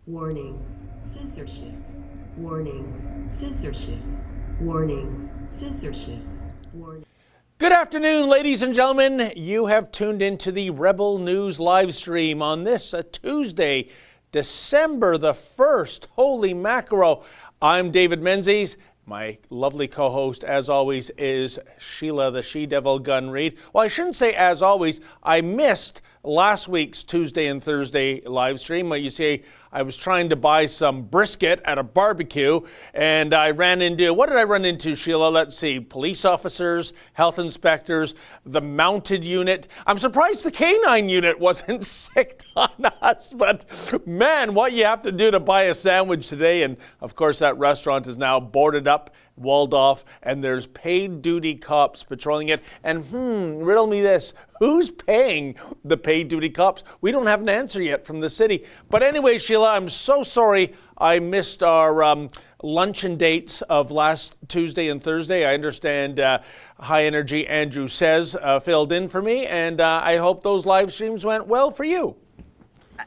Warning, censorship. Warning, censorship. Warning, censorship. Warning. Good afternoon, ladies and gentlemen. You have tuned into the Rebel News live stream on this Tuesday, December the 1st. Holy mackerel. I'm David Menzies. My lovely co-host, as always, is Sheila the She-Devil Gun Reid. Well, I shouldn't say as always. I missed last week's Tuesday and Thursday live stream. You see, I was trying to buy some brisket at a barbecue, and I ran into, what did I run into, Sheila? Let's see, police officers, health inspectors, the mounted unit. I'm surprised the canine unit wasn't sick on us, but man, what you have to do to buy a sandwich today. And of course, that restaurant is now boarded up, walled off, and there's paid duty cops patrolling it. And riddle me this, who's paying the paid duty cops? We don't have an answer yet from the city. But anyway, Sheila, I'm so sorry I missed our luncheon dates of last Tuesday and Thursday. I understand High Energy Andrew Says filled in for me, and I hope those live streams went well for you.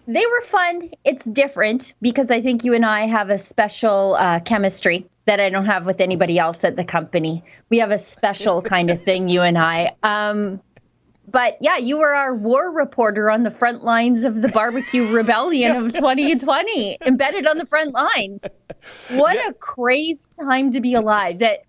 They were fun. It's different because I think you and I have a special chemistry that I don't have with anybody else at the company. We have a special kind of thing, you and I. But yeah, you were our war reporter on the front lines of the barbecue rebellion of 2020, embedded on the front lines. What a crazy time to be alive. That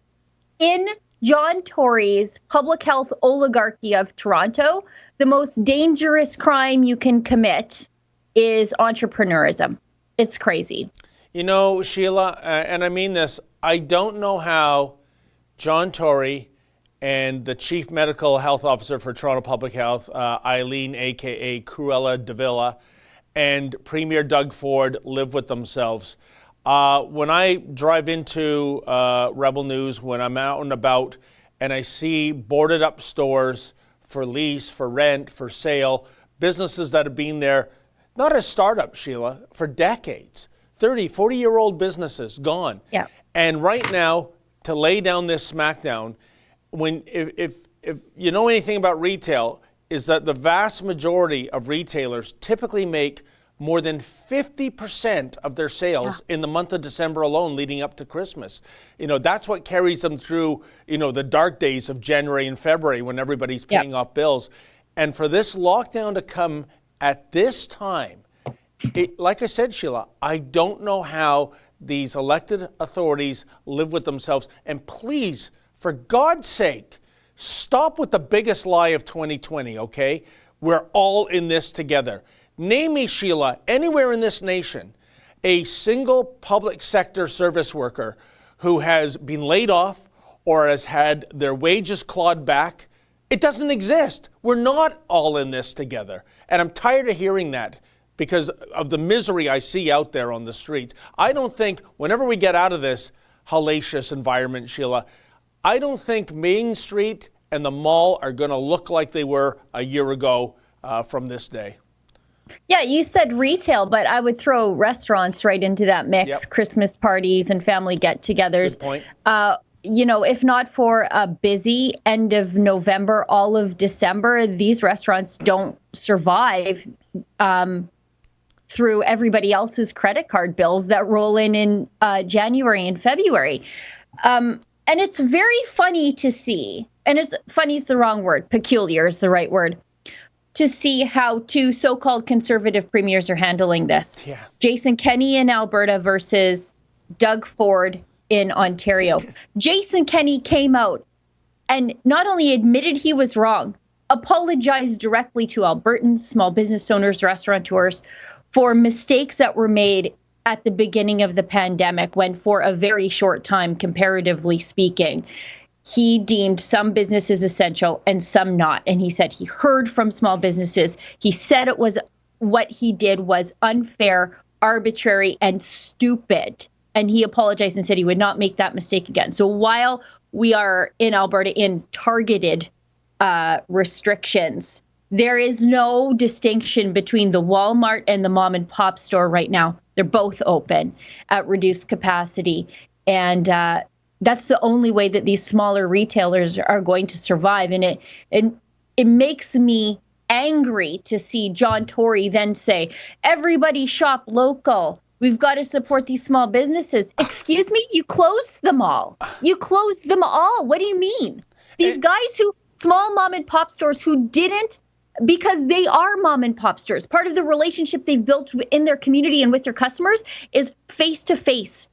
in John Tory's public health oligarchy of Toronto, the most dangerous crime you can commit is entrepreneurism. It's crazy. You know, Sheila, and I mean this, I don't know how John Tory and the Chief Medical Health Officer for Toronto Public Health, Eileen, a.k.a. Cruella de Villa, and Premier Doug Ford live with themselves. When I drive into Rebel News, when I'm out and about, and I see boarded up stores for lease, for rent, for sale, businesses that have been there, not as startups, Sheila, for decades. 30, 40-year-old businesses gone. Yeah. And right now, to lay down this smackdown, if you know anything about retail, is that the vast majority of retailers typically make more than 50% of their sales in the month of December alone leading up to Christmas. You know, that's what carries them through, you know, the dark days of January and February when everybody's paying off bills. And for this lockdown to come at this time, like I said, Sheila, I don't know how these elected authorities live with themselves. And please, for God's sake, stop with the biggest lie of 2020, okay? We're all in this together. Name me, Sheila, anywhere in this nation, a single public sector service worker who has been laid off or has had their wages clawed back. It doesn't exist. We're not all in this together. And I'm tired of hearing that because of the misery I see out there on the streets. I don't think, whenever we get out of this hellacious environment, Sheila, I don't think Main Street and the mall are going to look like they were a year ago from this day. Yeah, you said retail, but I would throw restaurants right into that mix. Yep. Christmas parties and family get-togethers. Good point. You know, if not for a busy end of November, all of December, these restaurants don't survive through everybody else's credit card bills that roll in January and February. And it's very funny to see, and funny is the wrong word, peculiar is the right word, to see how two so-called conservative premiers are handling this. Yeah. Jason Kenney in Alberta versus Doug Ford in Ontario. Jason Kenney came out and not only admitted he was wrong, apologized directly to Albertans, small business owners, restaurateurs, for mistakes that were made at the beginning of the pandemic when, for a very short time, comparatively speaking, he deemed some businesses essential and some not. And he said he heard from small businesses. He said what he did was unfair, arbitrary, and stupid. And he apologized and said he would not make that mistake again. So while we are in Alberta in targeted restrictions, there is no distinction between the Walmart and the mom and pop store right now. They're both open at reduced capacity. And that's the only way that these smaller retailers are going to survive. And it makes me angry to see John Tory then say, everybody shop local. We've got to support these small businesses. Excuse me, you closed them all. You closed them all. What do you mean? These guys small mom and pop stores who didn't, because they are mom and pop stores. Part of the relationship they've built in their community and with their customers is face-to-face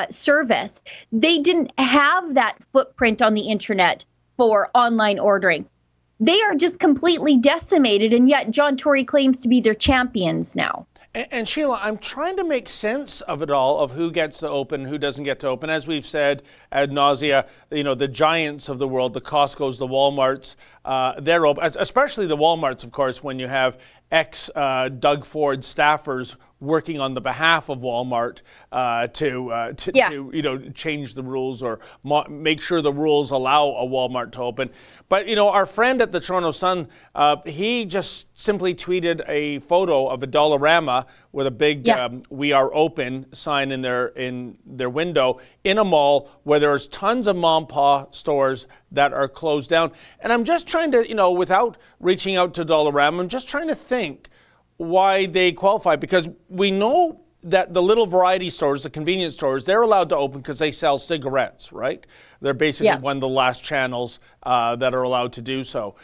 service. They didn't have that footprint on the internet for online ordering. They are just completely decimated, and yet John Tory claims to be their champions now. And Sheila, I'm trying to make sense of it all, of who gets to open, who doesn't get to open. As we've said ad nausea, the giants of the world, the Costco's, the Walmarts, they're open, especially the Walmarts, of course, when you have ex-Doug Ford staffers working on the behalf of Walmart to change the rules or make sure the rules allow a Walmart to open. But our friend at the Toronto Sun, he just simply tweeted a photo of a Dollarama with a big "We are open" sign in their window in a mall where there's tons of mom and pop stores that are closed down. And I'm just trying to, without reaching out to Dollarama, I'm just trying to think why they qualify, because we know that the little variety stores, the convenience stores, they're allowed to open because they sell cigarettes, right? They're basically one of the last channels that are allowed to do so.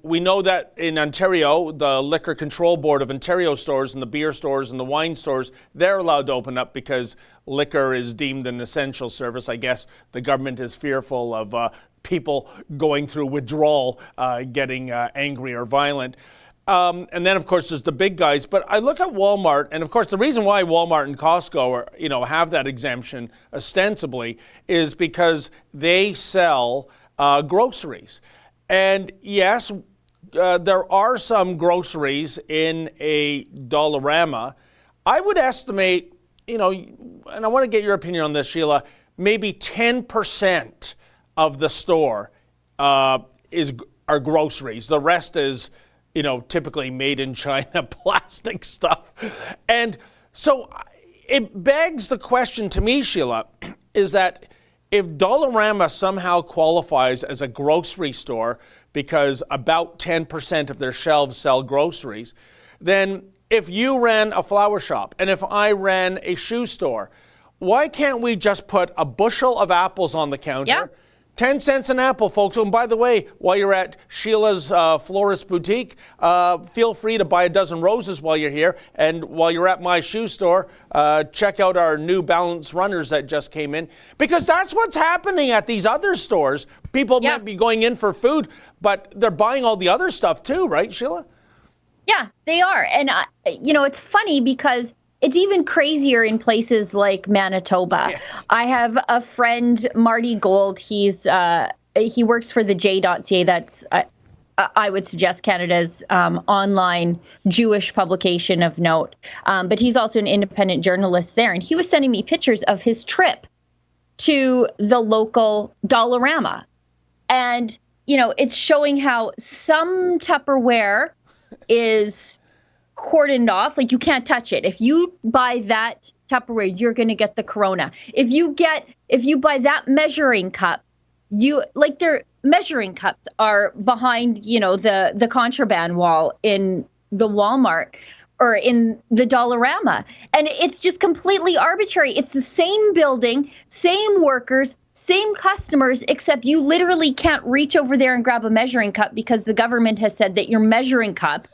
We know that in Ontario, the Liquor Control Board of Ontario stores and the beer stores and the wine stores, they're allowed to open up because liquor is deemed an essential service. I guess the government is fearful of people going through withdrawal, getting angry or violent. And then, of course, there's the big guys. But I look at Walmart, and of course, the reason why Walmart and Costco have that exemption ostensibly is because they sell groceries. And yes, there are some groceries in a Dollarama. I would estimate, and I want to get your opinion on this, Sheila, maybe 10% of the store are groceries. The rest is typically made in China, plastic stuff. And so it begs the question to me, Sheila, is that if Dollarama somehow qualifies as a grocery store because about 10% of their shelves sell groceries, then if you ran a flower shop and if I ran a shoe store, why can't we just put a bushel of apples on the counter? Yeah. 10 cents an apple, folks. And by the way, while you're at Sheila's Florist Boutique, feel free to buy a dozen roses while you're here. And while you're at my shoe store, check out our New Balance runners that just came in. Because that's what's happening at these other stores. People might be going in for food, but they're buying all the other stuff too, right, Sheila? Yeah, they are. And, it's funny because it's even crazier in places like Manitoba. Yes. I have a friend, Marty Gold. He works for the J.ca. That's, I would suggest, Canada's online Jewish publication of note. But he's also an independent journalist there. And he was sending me pictures of his trip to the local Dollarama. And, it's showing how some Tupperware is cordoned off, like you can't touch it. If you buy that Tupperware, you're going to get the corona. If you buy that measuring cup, their measuring cups are behind, the contraband wall in the Walmart or in the Dollarama. And it's just completely arbitrary. It's the same building, same workers, same customers, except you literally can't reach over there and grab a measuring cup because the government has said that your measuring cup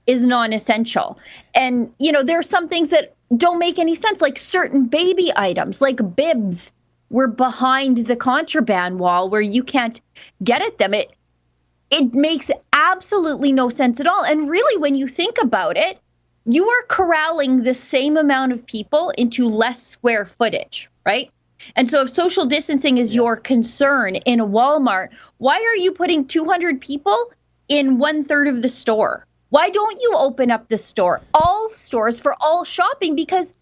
is non-essential. And, there are some things that don't make any sense, like certain baby items, like bibs, were behind the contraband wall where you can't get at them. It makes absolutely no sense at all. And really, when you think about it, you are corralling the same amount of people into less square footage, right? And so if social distancing is your concern in a Walmart, why are you putting 200 people in 1/3 of the store? Why don't you open up the store, all stores for all shopping? Because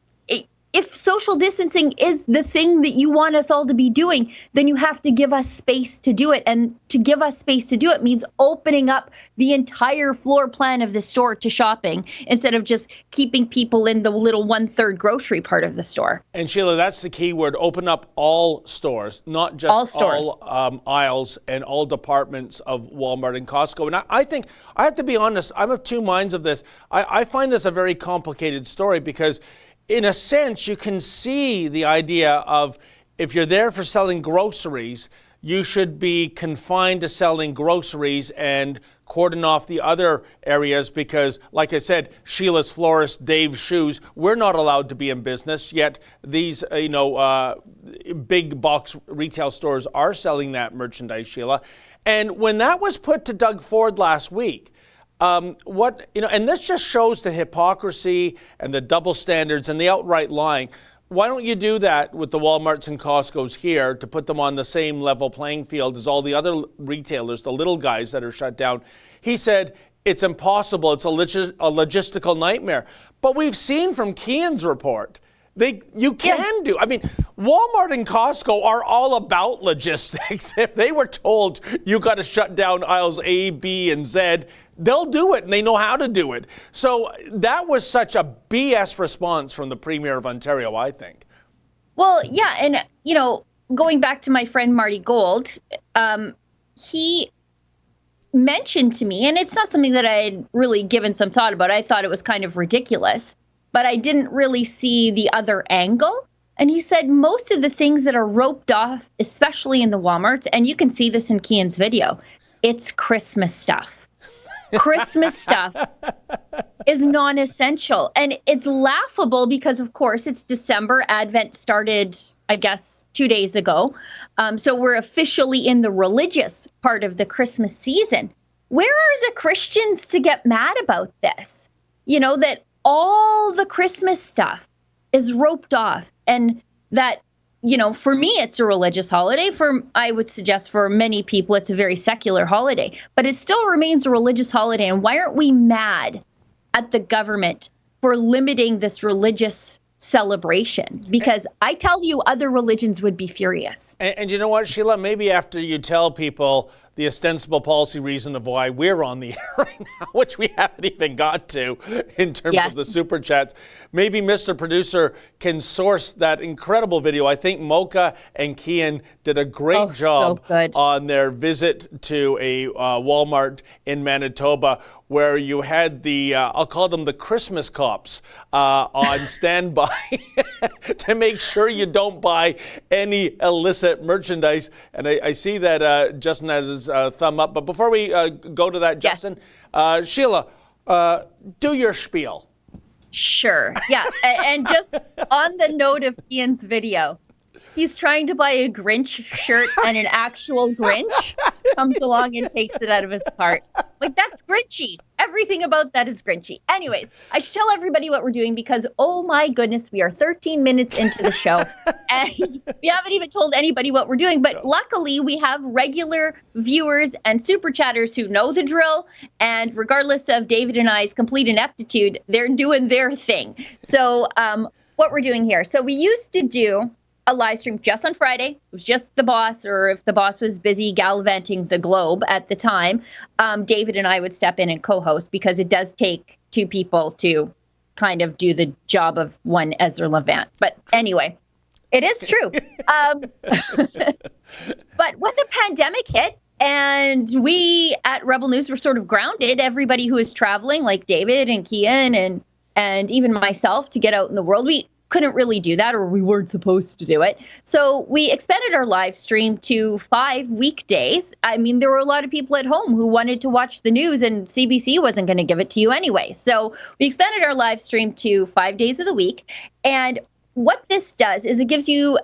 if social distancing is the thing that you want us all to be doing, then you have to give us space to do it. And to give us space to do it means opening up the entire floor plan of the store to shopping instead of just keeping people in the little 1/3 grocery part of the store. And Sheila, that's the key word, open up all stores, not just all stores, all aisles and all departments of Walmart and Costco. And I think, I have to be honest, I'm of two minds of this. I find this a very complicated story because in a sense, you can see the idea of if you're there for selling groceries, you should be confined to selling groceries and cordon off the other areas because, like I said, Sheila's Florist, Dave's Shoes, we're not allowed to be in business, yet these, big box retail stores are selling that merchandise, Sheila. And when that was put to Doug Ford last week, and this just shows the hypocrisy and the double standards and the outright lying. Why don't you do that with the Walmarts and Costco's here to put them on the same level playing field as all the other retailers, the little guys that are shut down? He said it's impossible. It's a logistical nightmare. But we've seen from Keean's report, you can do. I mean, Walmart and Costco are all about logistics. If they were told you got to shut down aisles A, B, and Z, they'll do it, and they know how to do it. So that was such a BS response from the Premier of Ontario, I think. Well, yeah, and, going back to my friend Marty Gold, he mentioned to me, and it's not something that I had really given some thought about. I thought it was kind of ridiculous, but I didn't really see the other angle. And he said most of the things that are roped off, especially in the Walmarts, and you can see this in Keean's video, it's Christmas stuff. Christmas stuff is non-essential. And it's laughable because, of course, it's December. Advent started, I guess, 2 days ago. So we're officially in the religious part of the Christmas season. Where are the Christians to get mad about this? That all the Christmas stuff is roped off, and that, for me, it's a religious holiday. I would suggest for many people, it's a very secular holiday, but it still remains a religious holiday. And why aren't we mad at the government for limiting this religious celebration? Because I tell you, other religions would be furious. And you know what, Sheila? Maybe after you tell people the ostensible policy reason of why we're on the air right now, which we haven't even got to in terms of the super chats, maybe Mr. Producer can source that incredible video. I think Mocha and Keean did a great job on their visit to a Walmart in Manitoba, where you had I'll call them the Christmas cops on standby to make sure you don't buy any illicit merchandise. And I see that Justin has his thumb up. But before we go to that, Justin, Sheila, do your spiel. Sure. Yeah. And just on the note of Keean's video, he's trying to buy a Grinch shirt and an actual Grinch comes along and takes it out of his cart. Like, that's Grinchy. Everything about that is Grinchy. Anyways, I should tell everybody what we're doing because, oh my goodness, we are 13 minutes into the show and we haven't even told anybody what we're doing. But luckily, we have regular viewers and super chatters who know the drill. And regardless of David and I's complete ineptitude, they're doing their thing. So what we're doing here. So we used to do a live stream just on Friday. It was just the boss, or if the boss was busy gallivanting the globe at the time, David and I would step in and co-host because it does take two people to kind of do the job of one Ezra Levant. But anyway, it is true. But when the pandemic hit and we at Rebel News were sort of grounded, everybody who was traveling, like David and Keean and even myself, to get out in the world, we couldn't really do that, or we weren't supposed to do it. So we expanded our live stream to 5 weekdays. I mean, there were a lot of people at home who wanted to watch the news, and CBC wasn't going to give it to you anyway. So we expanded our live stream to 5 days of the week. And what this does is it gives you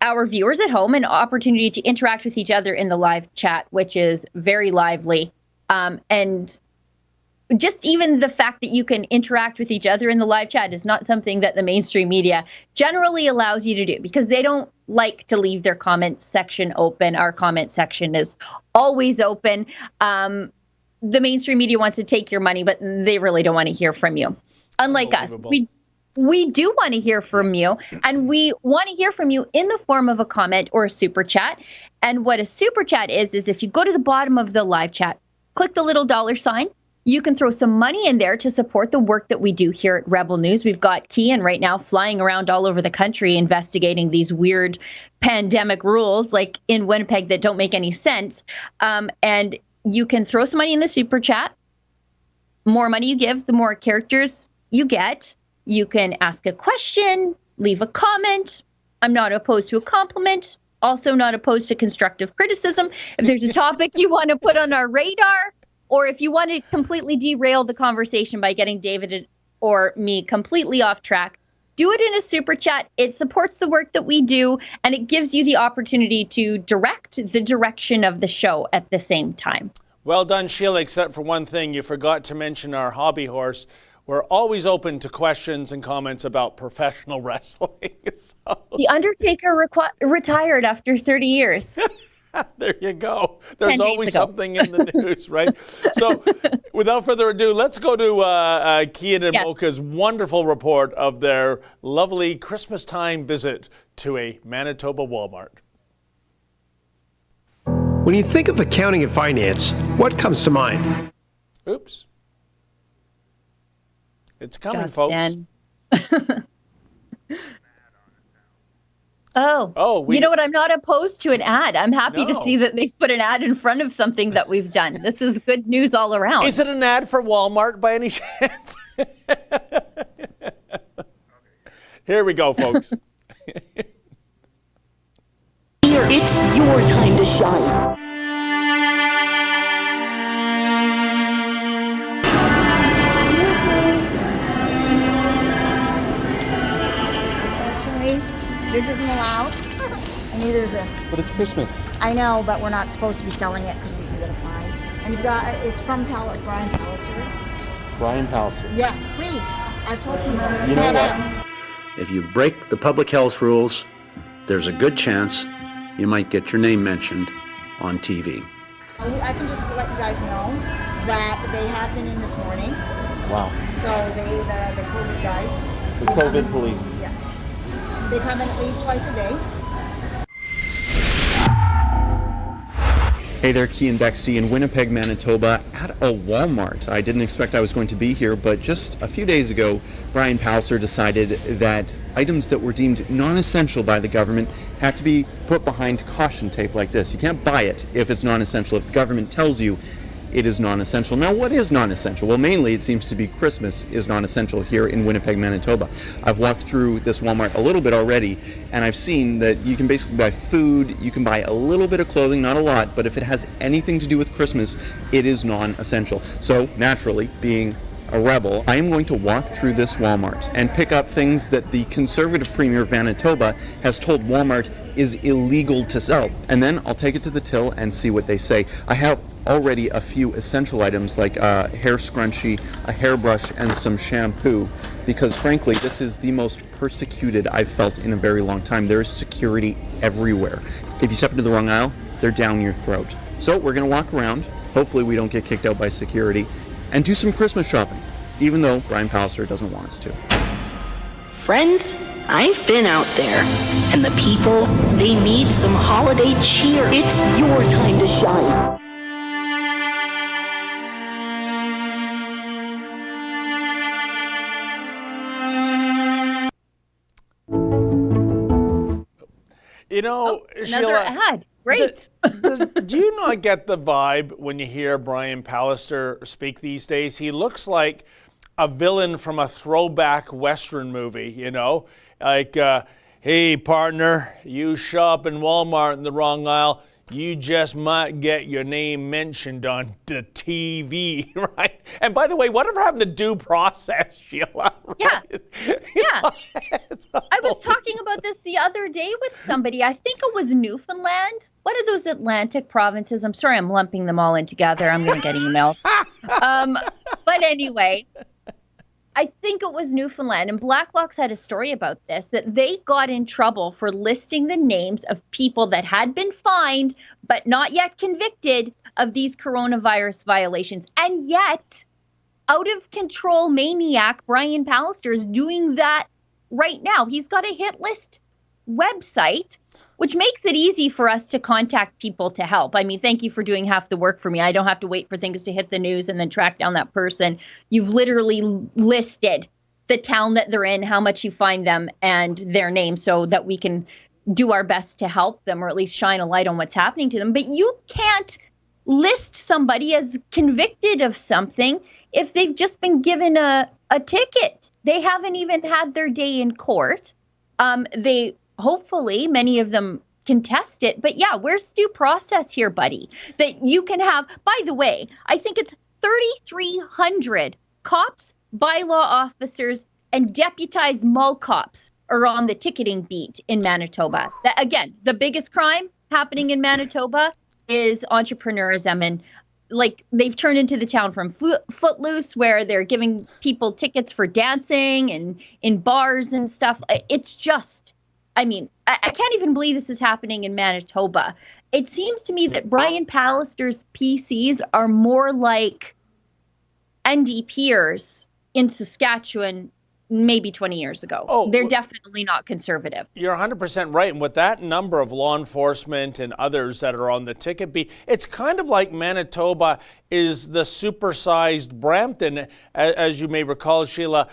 our viewers at home an opportunity to interact with each other in the live chat, which is very lively. And just even the fact that you can interact with each other in the live chat is not something that the mainstream media generally allows you to do because they don't like to leave their comments section open. Our comment section is always open. The mainstream media wants to take your money, but they really don't want to hear from you. Unlike us, we do want to hear from you, and we want to hear from you in the form of a comment or a super chat. And what a super chat is if you go to the bottom of the live chat, click the little $sign. You can throw some money in there to support the work that we do here at Rebel News. We've got Keean right now flying around all over the country investigating these weird pandemic rules like in Winnipeg that don't make any sense. And you can throw some money in the super chat. More money you give, the more characters you get. You can ask a question, leave a comment. I'm not opposed to a compliment. Also not opposed to constructive criticism. If there's a topic you want to put on our radar, or if you want to completely derail the conversation by getting David or me completely off track, do it in a super chat. It supports the work that we do, and it gives you the opportunity to direct the direction of the show at the same time. Well done, Sheila, except for one thing. You forgot to mention our hobby horse. We're always open to questions and comments about professional wrestling. So. The Undertaker retired after 30 years. There you go. There's always something in the news, right? So without further ado, let's go to Keean and Mocha's wonderful report of their lovely Christmas time visit to a Manitoba Walmart. When you think of accounting and finance, what comes to mind? Oops. It's coming, folks. You know what? I'm not opposed to an ad. I'm happy to see that they've put an ad in front of something that we've done. This is good news all around. Is it an ad for Walmart by any chance? Here we go, folks. Here, it's your time to shine. This isn't allowed, and neither is this. But it's Christmas. I know, but we're not supposed to be selling it because we can get a fine. And you've got, it's from Brian Pallister. Brian Pallister. Yes, please. I've told people. You know what? If you break the public health rules, there's a good chance you might get your name mentioned on TV. I can just let you guys know that they have been in this morning. Wow. So the COVID guys. The COVID police. Yes. They come in at least twice a day. Hey there, Keean Bexty in Winnipeg, Manitoba at a Walmart. I didn't expect I was going to be here, but just a few days ago, Brian Pallister decided that items that were deemed non-essential by the government had to be put behind caution tape like this. You can't buy it if it's non-essential, if the government tells you it is non-essential. Now, what is non-essential? Well, mainly it seems to be Christmas is non-essential here in Winnipeg, Manitoba. I've walked through this Walmart a little bit already, and I've seen that you can basically buy food, you can buy a little bit of clothing, not a lot, but if it has anything to do with Christmas, it is non-essential. So, naturally, being a rebel, I am going to walk through this Walmart and pick up things that the Conservative Premier of Manitoba has told Walmart is illegal to sell. And then I'll take it to the till and see what they say. I have already a few essential items like a hair scrunchie, a hairbrush, and some shampoo, because frankly, this is the most persecuted I've felt in a very long time. There is security everywhere. If you step into the wrong aisle, they're down your throat. So we're gonna walk around, hopefully we don't get kicked out by security, and do some Christmas shopping, even though Brian Pallister doesn't want us to. Friends, I've been out there, and the people, they need some holiday cheer. It's your time to shine. You know, another Sheila, ad. Great. Do you not get the vibe when you hear Brian Pallister speak these days? He looks like a villain from a throwback Western movie, you know? Like, hey, partner, you shop in Walmart in the wrong aisle, you just might get your name mentioned on the TV, right? And by the way, whatever happened to due process, Sheila? Yeah. Right? Yeah. I was talking about this the other day with somebody. I think it was Newfoundland. What are those Atlantic provinces? I'm sorry, I'm lumping them all in together. I'm going to get emails. But anyway, I think it was Newfoundland, and Blacklock's had a story about this, that they got in trouble for listing the names of people that had been fined but not yet convicted of these coronavirus violations. And yet, out of control maniac Brian Pallister is doing that right now. He's got a hit list website, which makes it easy for us to contact people to help. I mean, thank you for doing half the work for me. I don't have to wait for things to hit the news and then track down that person. You've literally listed the town that they're in, how much you find them, and their name so that we can do our best to help them or at least shine a light on what's happening to them. But you can't list somebody as convicted of something if they've just been given a ticket? They haven't even had their day in court. They hopefully, many of them contest it. But yeah, where's due process here, buddy? That you can have, by the way, I think it's 3,300 cops, bylaw officers, and deputized mall cops are on the ticketing beat in Manitoba. That, again, the biggest crime happening in Manitoba is entrepreneurism, and like they've turned into the town from Footloose, where they're giving people tickets for dancing and in bars and stuff. It's just, I mean, I can't even believe this is happening in Manitoba. It seems to me that Brian Pallister's PCs are more like NDPers in Saskatchewan maybe 20 years ago. Oh, they're definitely not conservative. You're 100% right. And with that number of law enforcement and others that are on the ticket beat, it's kind of like Manitoba is the supersized Brampton, as you may recall, Sheila.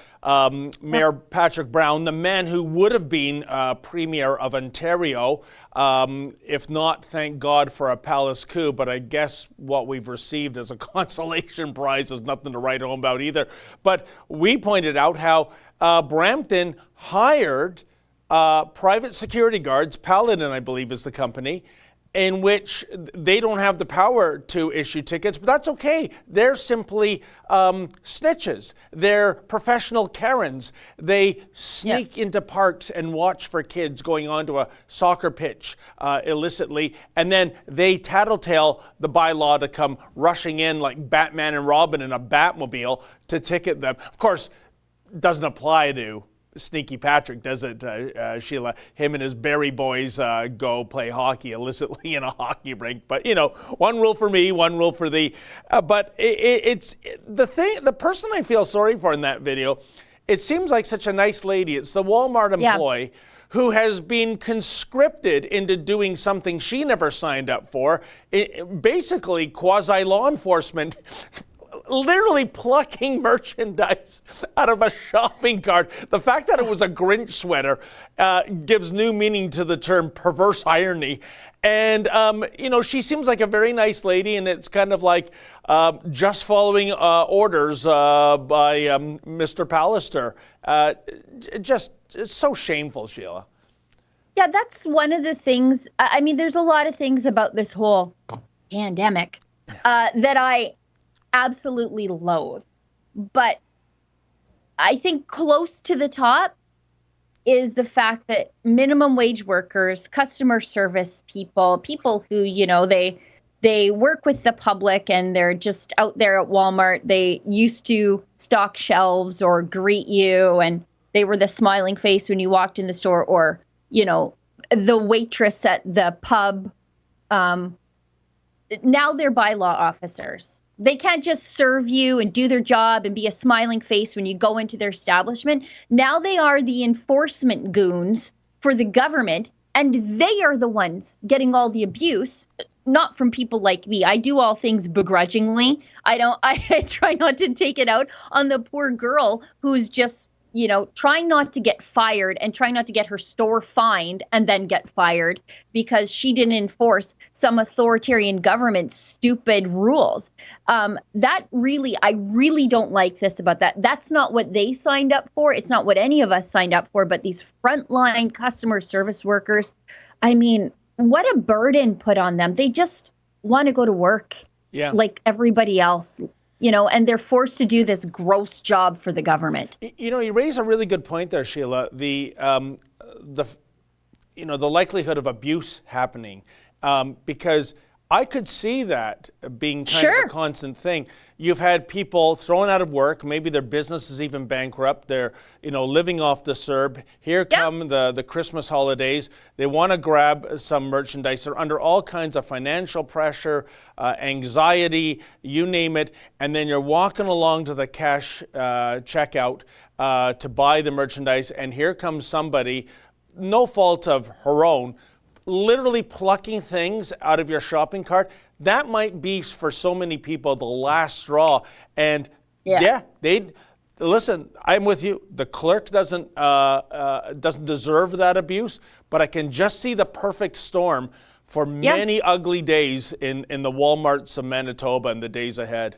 Mayor Patrick Brown, the man who would have been Premier of Ontario, if not, thank God for a palace coup, but I guess what we've received as a consolation prize is nothing to write home about either. But we pointed out how Brampton hired private security guards, Paladin, I believe is the company, in which they don't have the power to issue tickets, but that's okay. They're simply snitches. They're professional Karens. They sneak into parks and watch for kids going onto a soccer pitch illicitly, and then they tattletale the bylaw to come rushing in like Batman and Robin in a Batmobile to ticket them. Of course, doesn't apply to Sneaky Patrick, does it, Sheila? Him and his Barry boys go play hockey illicitly in a hockey rink. But, you know, one rule for me, one rule for thee. But it's the thing, the person I feel sorry for in that video, it seems like such a nice lady. It's the Walmart employee who has been conscripted into doing something she never signed up for, basically quasi-law enforcement. Literally plucking merchandise out of a shopping cart. The fact that it was a Grinch sweater gives new meaning to the term perverse irony. And, you know, she seems like a very nice lady, and it's kind of like just following orders by Mr. Pallister. It's so shameful, Sheila. Yeah, that's one of the things. I mean, there's a lot of things about this whole pandemic that I absolutely loathe. But I think close to the top is the fact that minimum wage workers, customer service people who, you know, they work with the public and they're just out there at Walmart. They used to stock shelves or greet you, and they were the smiling face when you walked in the store, or, you know, the waitress at the pub. Now they're bylaw officers. They can't just serve you and do their job and be a smiling face when you go into their establishment. Now they are the enforcement goons for the government, and they are the ones getting all the abuse, not from people like me. I do all things begrudgingly. I try not to take it out on the poor girl who's just, you know, trying not to get fired and trying not to get her store fined and then get fired because she didn't enforce some authoritarian government stupid rules. That really, I really don't like this about that. That's not what they signed up for. It's not what any of us signed up for, but these frontline customer service workers, I mean, what a burden put on them. They just want to go to work like everybody else. You know, and they're forced to do this gross job for the government. You know, you raise a really good point there, Sheila. The likelihood of abuse happening, because I could see that being kind of a constant thing. You've had people thrown out of work. Maybe their business is even bankrupt. They're, you know, living off the CERB. Here come the Christmas holidays. They want to grab some merchandise. They're under all kinds of financial pressure, anxiety, you name it. And then you're walking along to the cash checkout to buy the merchandise. And here comes somebody, no fault of her own, literally plucking things out of your shopping cart. That might be for so many people the last straw. And they listen. I'm with you. The clerk doesn't deserve that abuse, but I can just see the perfect storm for many ugly days in the Walmarts of Manitoba in the days ahead.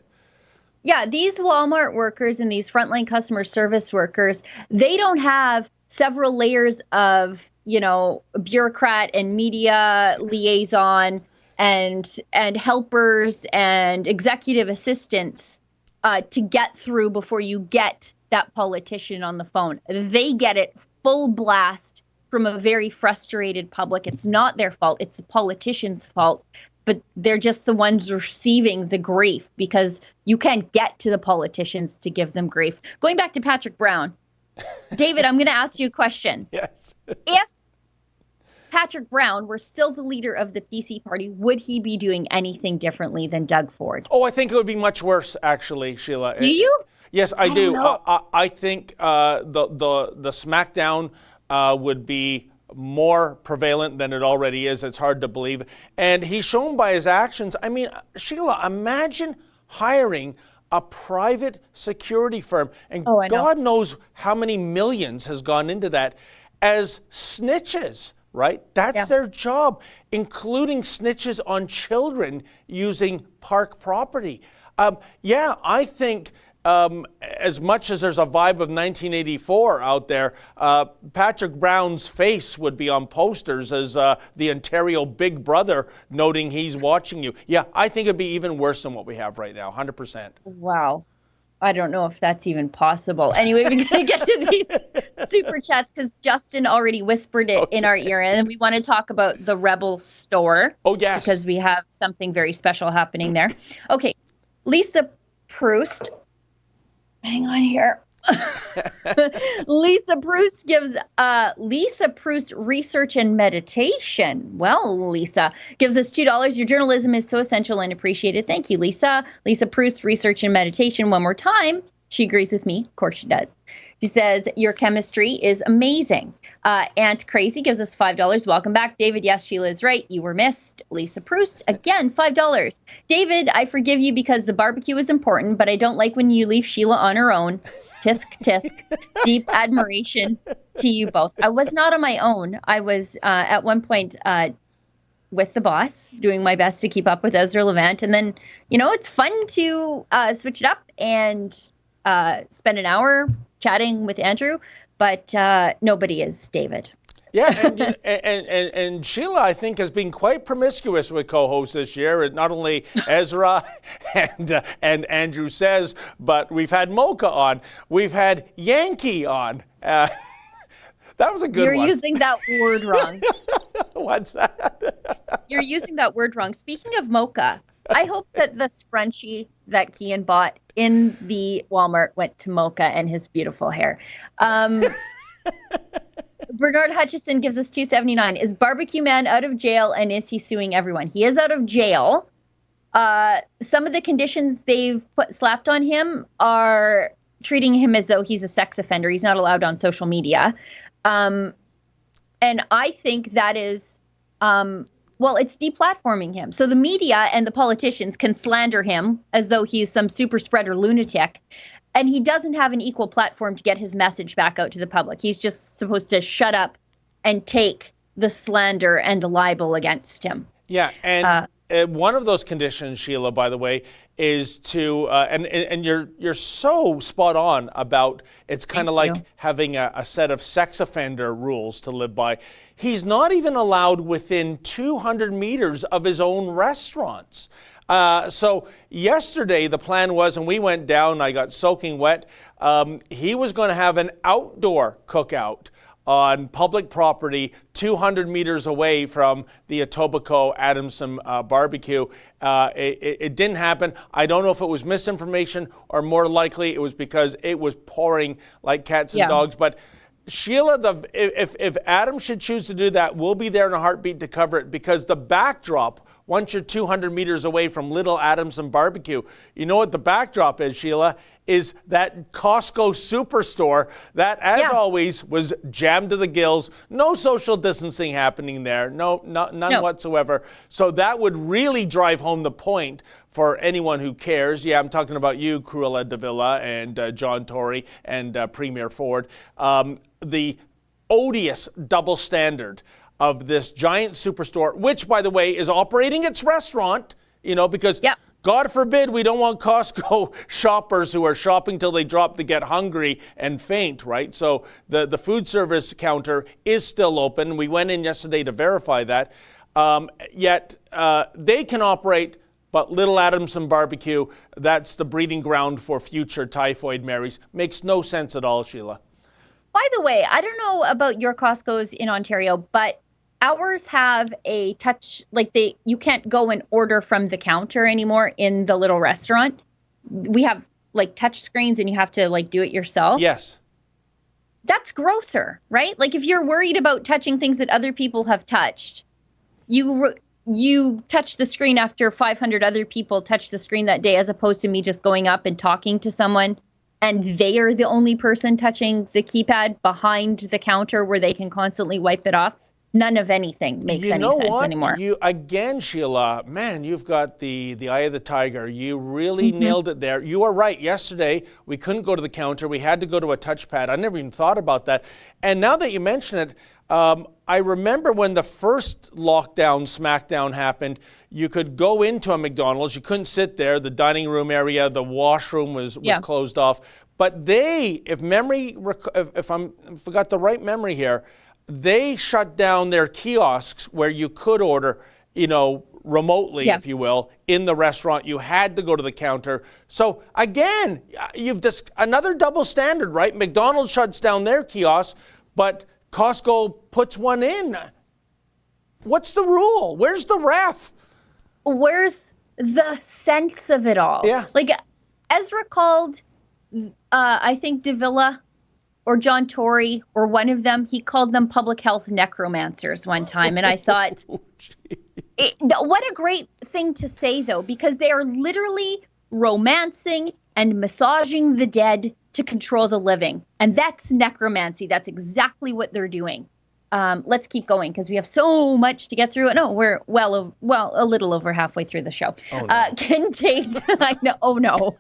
Yeah, these Walmart workers and these frontline customer service workers, they don't have several layers of, bureaucrat and media liaison and helpers and executive assistants to get through before you get that politician on the phone. They get it full blast from a very frustrated public. It's not their fault. It's the politician's fault. But they're just the ones receiving the grief because you can't get to the politicians to give them grief. Going back to Patrick Brown, David, I'm going to ask you a question. Yes. If Patrick Brown were still the leader of the PC party, would he be doing anything differently than Doug Ford? Oh, I think it would be much worse, actually, Sheila. Do you? Yes, I do. Know. I think the smackdown would be more prevalent than it already is. It's hard to believe. And he's shown by his actions. I mean, Sheila, imagine hiring a private security firm. And God knows how many millions has gone into that as snitches, right? That's their job, including snitches on children using park property. I think as much as there's a vibe of 1984 out there, Patrick Brown's face would be on posters as the Ontario Big Brother noting he's watching you. Yeah, I think it'd be even worse than what we have right now, 100%. Wow. I don't know if that's even possible. Anyway, we're going to get to these super chats because Justin already whispered it in our ear. And we want to talk about the Rebel store. Oh, yes. Because we have something very special happening there. Okay. Lisa Proust. Hang on here. Lisa Proust gives Lisa Proust Research and Meditation. Well, Lisa gives us $2. Your journalism is so essential and appreciated. Thank you, Lisa. Lisa Proust Research and Meditation. One more time. She agrees with me. Of course she does. She says, your chemistry is amazing. Aunt Crazy gives us $5. Welcome back, David. Yes, Sheila is right. You were missed. Lisa Proust, again, $5. David, I forgive you because the barbecue is important, but I don't like when you leave Sheila on her own. Tisk, tisk. Deep admiration to you both. I was not on my own. I was at one point with the boss, doing my best to keep up with Ezra Levant. And then, it's fun to switch it up and spend an hour chatting with Andrew, but nobody is David. Yeah, and Sheila, I think, has been quite promiscuous with co-hosts this year. And not only Ezra and Andrew Says, but we've had Mocha on. We've had Yankee on. That was a good one. You're using that word wrong. What's that? You're using that word wrong. Speaking of Mocha, I hope that the scrunchie that Keean bought in the Walmart went to Mocha and his beautiful hair. Bernard Hutchison gives us $2.79. Is Barbecue Man out of jail and is he suing everyone? He is out of jail. Some of the conditions they've slapped on him are treating him as though he's a sex offender. He's not allowed on social media. And I think that is, it's deplatforming him. So the media and the politicians can slander him as though he's some super spreader lunatic. And he doesn't have an equal platform to get his message back out to the public. He's just supposed to shut up and take the slander and the libel against him. Yeah, and one of those conditions, Sheila, by the way, is to and you're so spot on about it's kind of like having a set of sex offender rules to live by. He's not even allowed within 200 meters of his own restaurants. So yesterday the plan was, and we went down, I got soaking wet, he was going to have an outdoor cookout on public property 200 meters away from the Etobicoke Adamson barbecue. It didn't happen. I don't know if it was misinformation or more likely it was because it was pouring like cats and dogs. But Sheila, if Adam should choose to do that, we'll be there in a heartbeat to cover it, because the backdrop, once you're 200 meters away from Little Adamson Barbecue, you know what the backdrop is, Sheila? Is that Costco superstore that, as always, was jammed to the gills. No social distancing happening there. None whatsoever. So that would really drive home the point for anyone who cares. Yeah, I'm talking about you, Cruella de Villa, and John Tory, and Premier Ford. The odious double standard of this giant superstore, which, by the way, is operating its restaurant, because God forbid we don't want Costco shoppers who are shopping till they drop to get hungry and faint, right? So the food service counter is still open. We went in yesterday to verify that. Yet they can operate, but Little Adamson Barbecue, that's the breeding ground for future typhoid Marys. Makes no sense at all, Sheila. By the way, I don't know about your Costco's in Ontario, but ours have a touch, you can't go and order from the counter anymore in the little restaurant. We have touch screens and you have to do it yourself. Yes. That's grosser, right? If you're worried about touching things that other people have touched, you touch the screen after 500 other people touch the screen that day, as opposed to me just going up and talking to someone and they are the only person touching the keypad behind the counter where they can constantly wipe it off. None of anything makes any sense anymore. Again, Sheila, man, you've got the eye of the tiger. You really nailed it there. You are right. Yesterday, we couldn't go to the counter. We had to go to a touchpad. I never even thought about that. And now that you mention it, I remember when the first lockdown, smackdown happened, you could go into a McDonald's. You couldn't sit there. The dining room area, the washroom was closed off. But if I got the right memory here, they shut down their kiosks where you could order, remotely, if you will, in the restaurant. You had to go to the counter. So again, you've another double standard, right? McDonald's shuts down their kiosks, but Costco puts one in. What's the rule? Where's the ref? Where's the sense of it all? Yeah. Ezra called, I think, Davila or John Tory or one of them, he called them public health necromancers one time. And I thought, what a great thing to say, though, because they are literally romancing and massaging the dead to control the living. And that's necromancy. That's exactly what they're doing. Let's keep going because we have so much to get through. No, we're a little over halfway through the show. Oh, no. Ken Tate, I know. Oh no.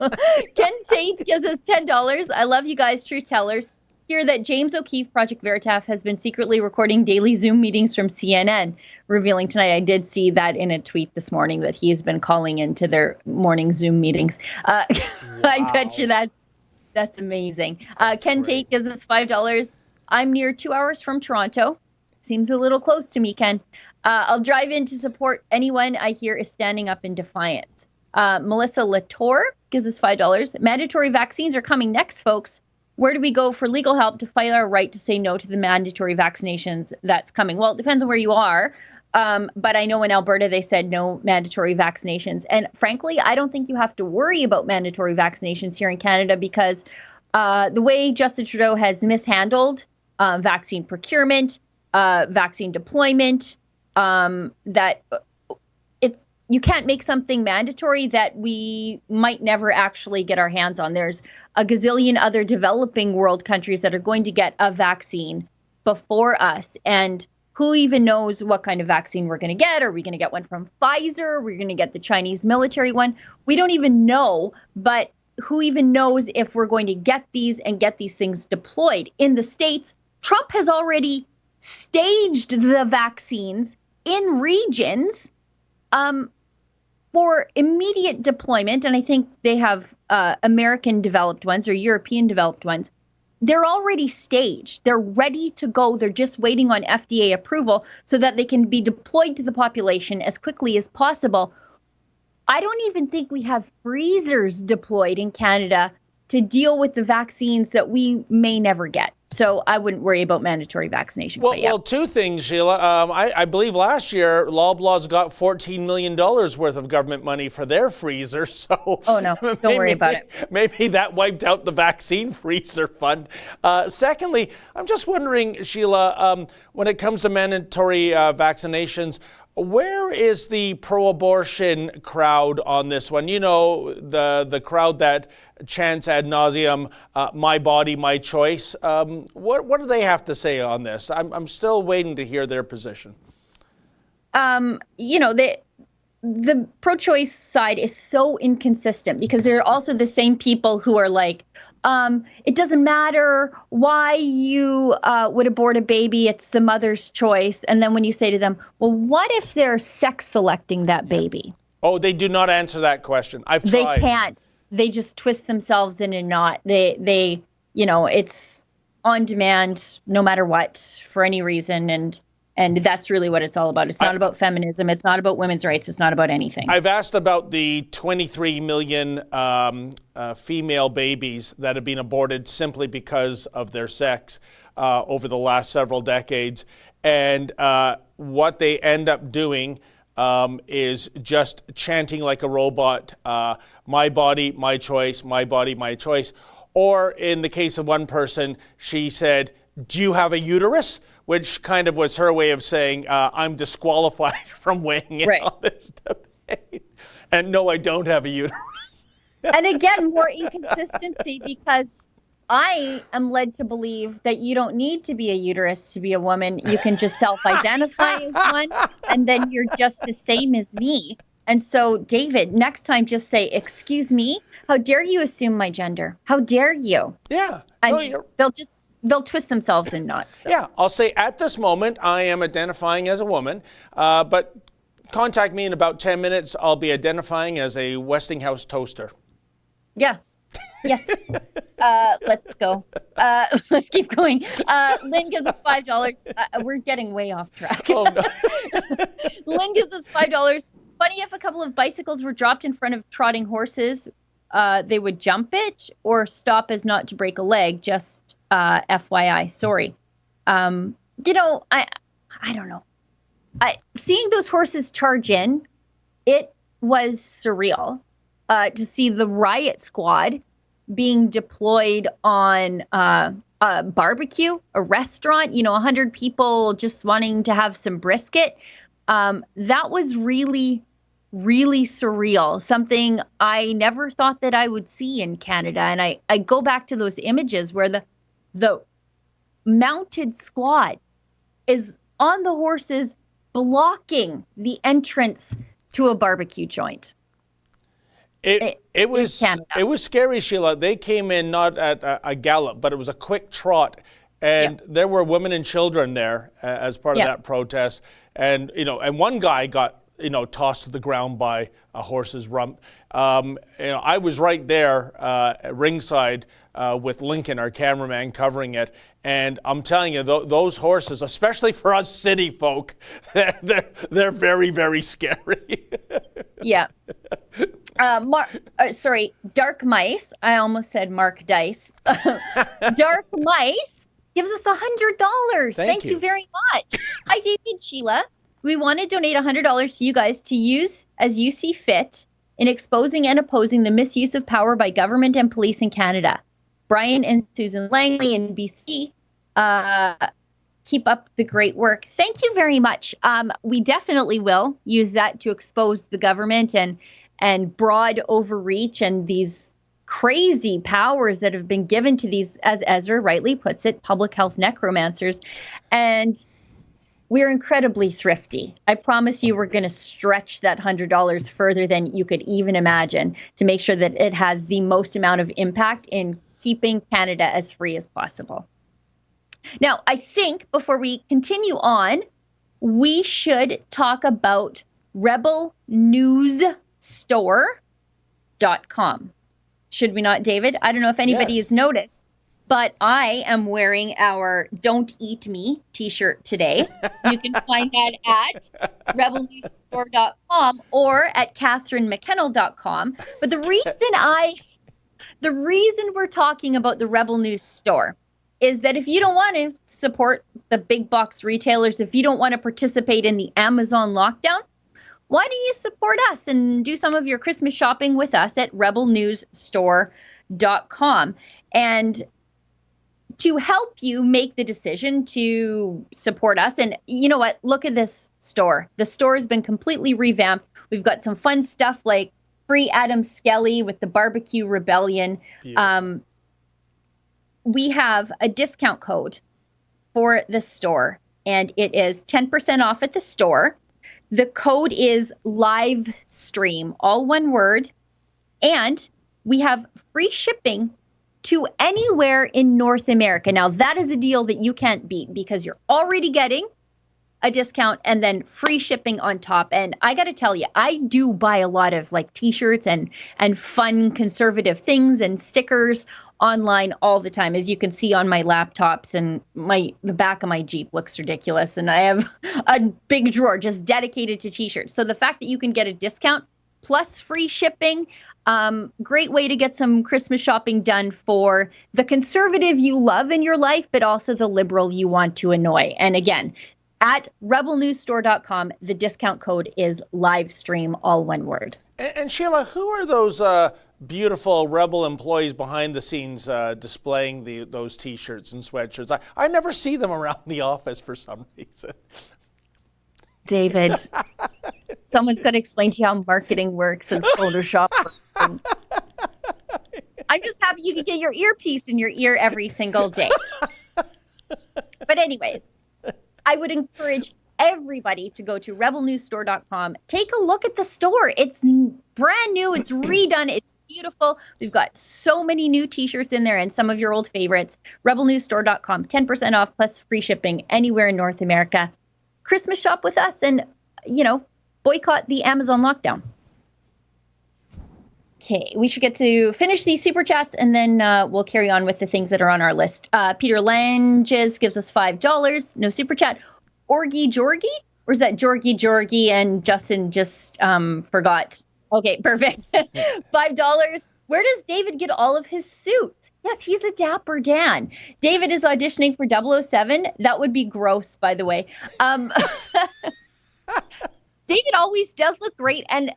Ken Tate gives us $10. I love you guys, truth tellers. Hear that James O'Keefe, Project Veritas, has been secretly recording daily Zoom meetings from CNN, revealing tonight. I did see that in a tweet this morning that he has been calling into their morning Zoom meetings. Wow. I bet you that's amazing. Ken Tate gives us $5. I'm near 2 hours from Toronto. Seems a little close to me, Ken. I'll drive in to support anyone I hear is standing up in defiance. Melissa Latour gives us $5. Mandatory vaccines are coming next, folks. Where do we go for legal help to fight our right to say no to the mandatory vaccinations that's coming? Well, it depends on where you are. But I know in Alberta, they said no mandatory vaccinations. And frankly, I don't think you have to worry about mandatory vaccinations here in Canada because the way Justin Trudeau has mishandled vaccine procurement, vaccine deployment, that you can't make something mandatory that we might never actually get our hands on. There's a gazillion other developing world countries that are going to get a vaccine before us. And who even knows what kind of vaccine we're going to get? Are we going to get one from Pfizer? Are we going to get the Chinese military one? We don't even know. But who even knows if we're going to get these and get these things deployed? In the States, Trump has already staged the vaccines in regions for immediate deployment, and I think they have American developed ones or European developed ones. They're already staged. They're ready to go. They're just waiting on FDA approval so that they can be deployed to the population as quickly as possible. I don't even think we have freezers deployed in Canada to deal with the vaccines that we may never get. So I wouldn't worry about mandatory vaccination. Well, two things, Sheila. I believe last year Loblaws got $14 million worth of government money for their freezer. So oh no, don't worry about it. Maybe that wiped out the vaccine freezer fund. Secondly, I'm just wondering, Sheila, when it comes to mandatory vaccinations, where is the pro-abortion crowd on this one? You know, the crowd that chants ad nauseum, my body, my choice. What do they have to say on this? I'm still waiting to hear their position. The pro-choice side is so inconsistent because they're also the same people who are like, it doesn't matter why you would abort a baby, it's the mother's choice. And then when you say to them, well, what if they're sex selecting that baby? Oh, they do not answer that question. I've tried. They can't. They just twist themselves in a knot. They it's on demand no matter what for any reason. And that's really what it's all about. It's not about feminism. It's not about women's rights. It's not about anything. I've asked about the 23 million female babies that have been aborted simply because of their sex over the last several decades. And what they end up doing is just chanting like a robot, my body, my choice, my body, my choice. Or in the case of one person, she said, do you have a uterus? Which kind of was her way of saying, I'm disqualified from weighing in on this debate. And no, I don't have a uterus. And again, more inconsistency, because I am led to believe that you don't need to be a uterus to be a woman. You can just self-identify as one, and then you're just the same as me. And so, David, next time just say, excuse me, how dare you assume my gender? How dare you? Yeah. I mean, they'll twist themselves in knots. Though. Yeah, I'll say at this moment, I am identifying as a woman, but contact me in about 10 minutes. I'll be identifying as a Westinghouse toaster. Yeah. Yes. Let's go. Let's keep going. Lynn gives us $5. We're getting way off track. Oh, no. Lynn gives us $5. Funny if a couple of bicycles were dropped in front of trotting horses, they would jump it or stop as not to break a leg. Just FYI. Sorry. I don't know. Seeing those horses charge in, it was surreal to see the riot squad being deployed on a barbecue, a restaurant, 100 people just wanting to have some brisket. That was really, really surreal. Something I never thought that I would see in Canada. And I go back to those images where the mounted squad is on the horses blocking the entrance to a barbecue joint. It was scary, Sheila. They came in not at a gallop, but it was a quick trot. And there were women and children there as part of that protest. And, and one guy got, tossed to the ground by a horse's rump. I was right there at ringside with Lincoln, our cameraman, covering it. And I'm telling you, those horses, especially for us city folk, they're very, very scary. Yeah. Dark Mice. I almost said Mark Dice. Dark Mice gives us $100. Thank you very much. Hi, David, Sheila. We want to donate $100 to you guys to use as you see fit in exposing and opposing the misuse of power by government and police in Canada. Brian and Susan Langley in BC, keep up the great work. Thank you very much. We definitely will use that to expose the government and broad overreach and these crazy powers that have been given to these, as Ezra rightly puts it, public health necromancers. And we're incredibly thrifty. I promise you we're going to stretch that $100 further than you could even imagine to make sure that it has the most amount of impact in keeping Canada as free as possible. Now, I think before we continue on, we should talk about rebelnewsstore.com. Should we not, David? I don't know if anybody has noticed, but I am wearing our Don't Eat Me t-shirt today. You can find that at rebelnewsstore.com or at catherinemckennel.com. But the reason we're talking about the Rebel News Store is that if you don't want to support the big box retailers, if you don't want to participate in the Amazon lockdown, why don't you support us and do some of your Christmas shopping with us at rebelnewsstore.com? And to help you make the decision to support us, and you know what? Look at this store. The store has been completely revamped. We've got some fun stuff like free Adam Skelly with the Barbecue Rebellion. We have a discount code for the store, and it is 10% off at the store. The code is LIVESTREAM, all one word. And we have free shipping to anywhere in North America. Now, that is a deal that you can't beat because you're already getting a discount and then free shipping on top. And I got to tell you, I do buy a lot of like t-shirts and fun conservative things and stickers online all the time, as you can see on my laptops, and the back of my Jeep looks ridiculous. And I have a big drawer just dedicated to t-shirts. So the fact that you can get a discount plus free shipping, great way to get some Christmas shopping done for the conservative you love in your life, but also the liberal you want to annoy. And again, at rebelnewsstore.com, the discount code is livestream, all one word. And Sheila, who are those beautiful Rebel employees behind the scenes displaying those T-shirts and sweatshirts? I never see them around the office for some reason. David, someone's got to explain to you how marketing works and Photoshop works. I'm just happy you can get your earpiece in your ear every single day. But anyways, I would encourage everybody to go to rebelnewsstore.com. Take a look at the store. It's brand new. It's redone. It's beautiful. We've got so many new t-shirts in there and some of your old favorites. Rebelnewsstore.com, 10% off plus free shipping anywhere in North America. Christmas shop with us and, boycott the Amazon lockdown. Okay, we should get to finish these super chats and then we'll carry on with the things that are on our list. Peter Langes gives us $5. No super chat. Orgy Jorgy? Or is that Jorgy and Justin just forgot? Okay, perfect. $5. Where does David get all of his suits? Yes, he's a Dapper Dan. David is auditioning for 007. That would be gross, by the way. David always does look great, and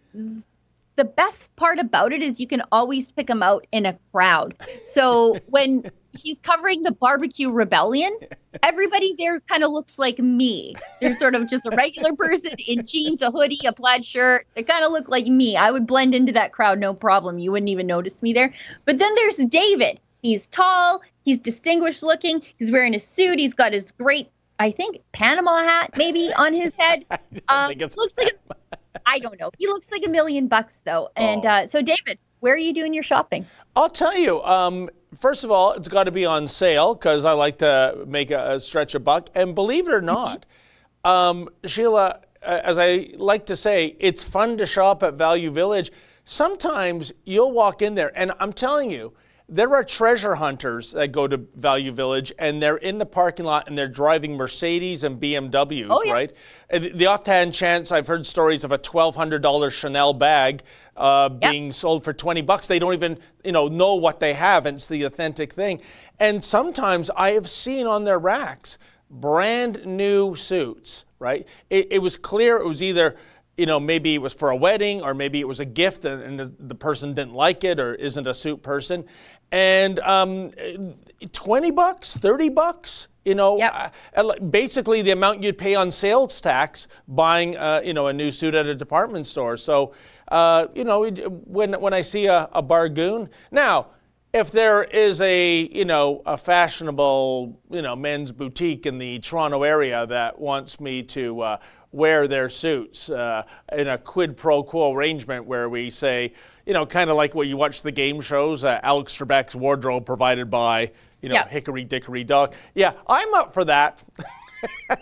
the best part about it is you can always pick him out in a crowd. So when he's covering the barbecue rebellion, everybody there kind of looks like me. They're sort of just a regular person in jeans, a hoodie, a plaid shirt. They kind of look like me. I would blend into that crowd, no problem. You wouldn't even notice me there. But then there's David. He's tall. He's distinguished looking. He's wearing a suit. He's got his great, I think, Panama hat maybe on his head. Looks like I don't know. He looks like $1 million though. And so David, where are you doing your shopping? I'll tell you. First of all, it's got to be on sale because I like to make a stretch a buck. And believe it or not, Sheila, as I like to say, it's fun to shop at Value Village. Sometimes you'll walk in there, and I'm telling you, there are treasure hunters that go to Value Village, and they're in the parking lot, and they're driving Mercedes and BMWs, right? And the offhand chance, I've heard stories of a $1,200 Chanel bag being sold for $20. They don't even, know what they have, and it's the authentic thing. And sometimes I have seen on their racks brand new suits, right? It was clear it was either, maybe it was for a wedding or maybe it was a gift and the person didn't like it or isn't a suit person. And $20, $30, basically the amount you'd pay on sales tax buying, a new suit at a department store. So, when I see a bargain. Now, if there is a fashionable, men's boutique in the Toronto area that wants me to wear their suits in a quid pro quo arrangement where we say, kind of like what you watch the game shows, Alex Trebek's wardrobe provided by, Hickory Dickory Dock. Yeah, I'm up for that.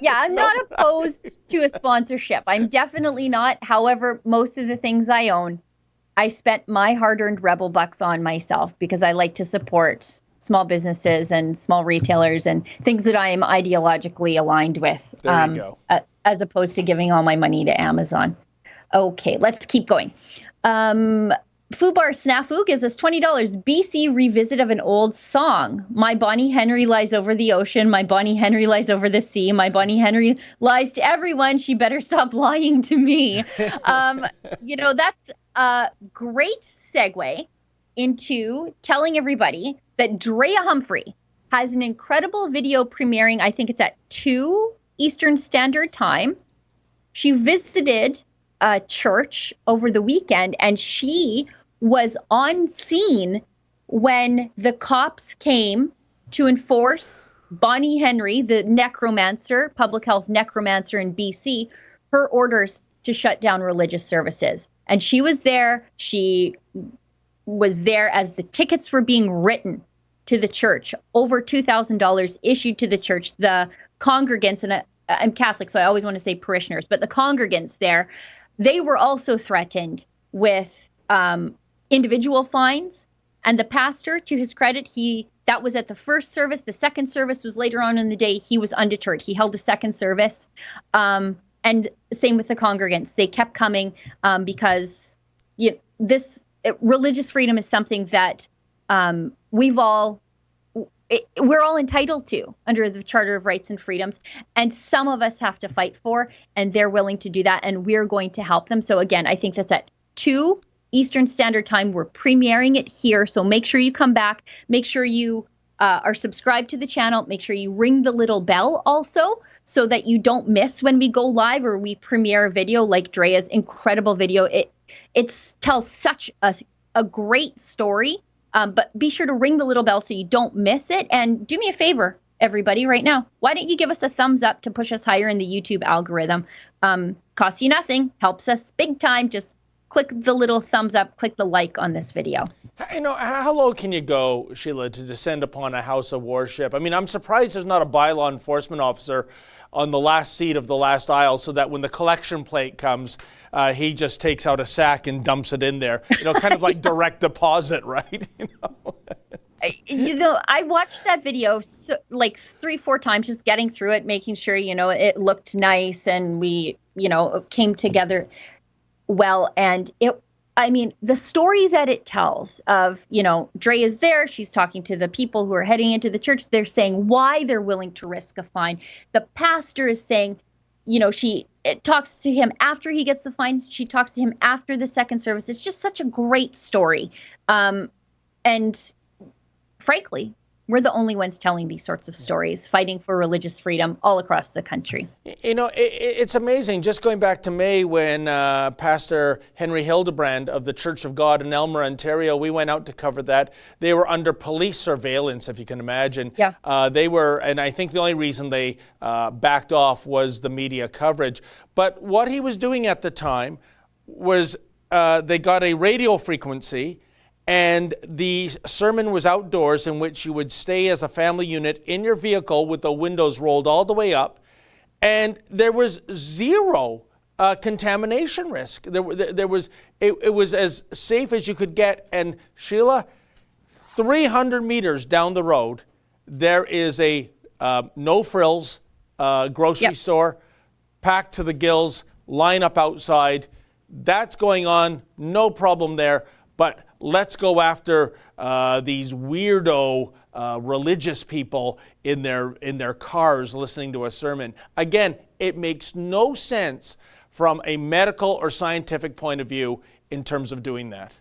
Yeah, I'm not opposed to a sponsorship. I'm definitely not. However, most of the things I own, I spent my hard-earned Rebel bucks on myself because I like to support small businesses and small retailers and things that I am ideologically aligned with. There you go. As opposed to giving all my money to Amazon. Okay, let's keep going. Fubar Snafu gives us $20. BC revisit of an old song. My Bonnie Henry lies over the ocean. My Bonnie Henry lies over the sea. My Bonnie Henry lies to everyone. She better stop lying to me. That's a great segue into telling everybody that Drea Humphrey has an incredible video premiering. I think it's at 2 Eastern Standard Time. She visited a church over the weekend, and she was on scene when the cops came to enforce Bonnie Henry, the necromancer, public health necromancer in BC, her orders to shut down religious services. And she was there. She was there as the tickets were being written to the church, over $2,000 issued to the church. The congregants, and I'm Catholic, so I always want to say parishioners, but the congregants there, they were also threatened with individual fines. And the pastor, to his credit, that was at the first service. The second service was later on in the day. He was undeterred. He held the second service. And same with the congregants. They kept coming because religious freedom is something that we're all entitled to under the Charter of Rights and Freedoms. And some of us have to fight for, and they're willing to do that. And we're going to help them. So again, I think that's at 2 Eastern Standard Time. We're premiering it here. So make sure you come back. Make sure you are subscribed to the channel. Make sure you ring the little bell also so that you don't miss when we go live or we premiere a video like Drea's incredible video. It tells such a great story. But be sure to ring the little bell so you don't miss it. And do me a favor, everybody, right now. Why don't you give us a thumbs up to push us higher in the YouTube algorithm? Costs you nothing, helps us big time. Just click the little thumbs up, click the like on this video. You know, how low can you go, Sheila, to descend upon a house of worship? I mean, I'm surprised there's not a bylaw enforcement officer on the last seat of the last aisle so that when the collection plate comes, he just takes out a sack and dumps it in there. You know, kind of like direct deposit, right? I watched that video like 3-4 times, just getting through it, making sure, it looked nice and we, came together well. And the story that it tells of, Dre is there, she's talking to the people who are heading into the church. They're saying why they're willing to risk a fine. The pastor is saying, she talks to him after he gets the fine. She talks to him after the second service. It's just such a great story. And frankly, we're the only ones telling these sorts of stories, fighting for religious freedom all across the country. It's amazing. Just going back to May when Pastor Henry Hildebrand of the Church of God in Elmer, Ontario, we went out to cover that. They were under police surveillance, if you can imagine. Yeah. They were, and I think the only reason they backed off was the media coverage. But what he was doing at the time was they got a radio frequency, and the sermon was outdoors, in which you would stay as a family unit in your vehicle with the windows rolled all the way up, and there was zero contamination risk. It was as safe as you could get. And Sheila, 300 meters down the road, there is a no frills grocery store, packed to the gills, line up outside. That's going on, no problem there. But let's go after these weirdo religious people in their cars listening to a sermon. Again, it makes no sense from a medical or scientific point of view in terms of doing that.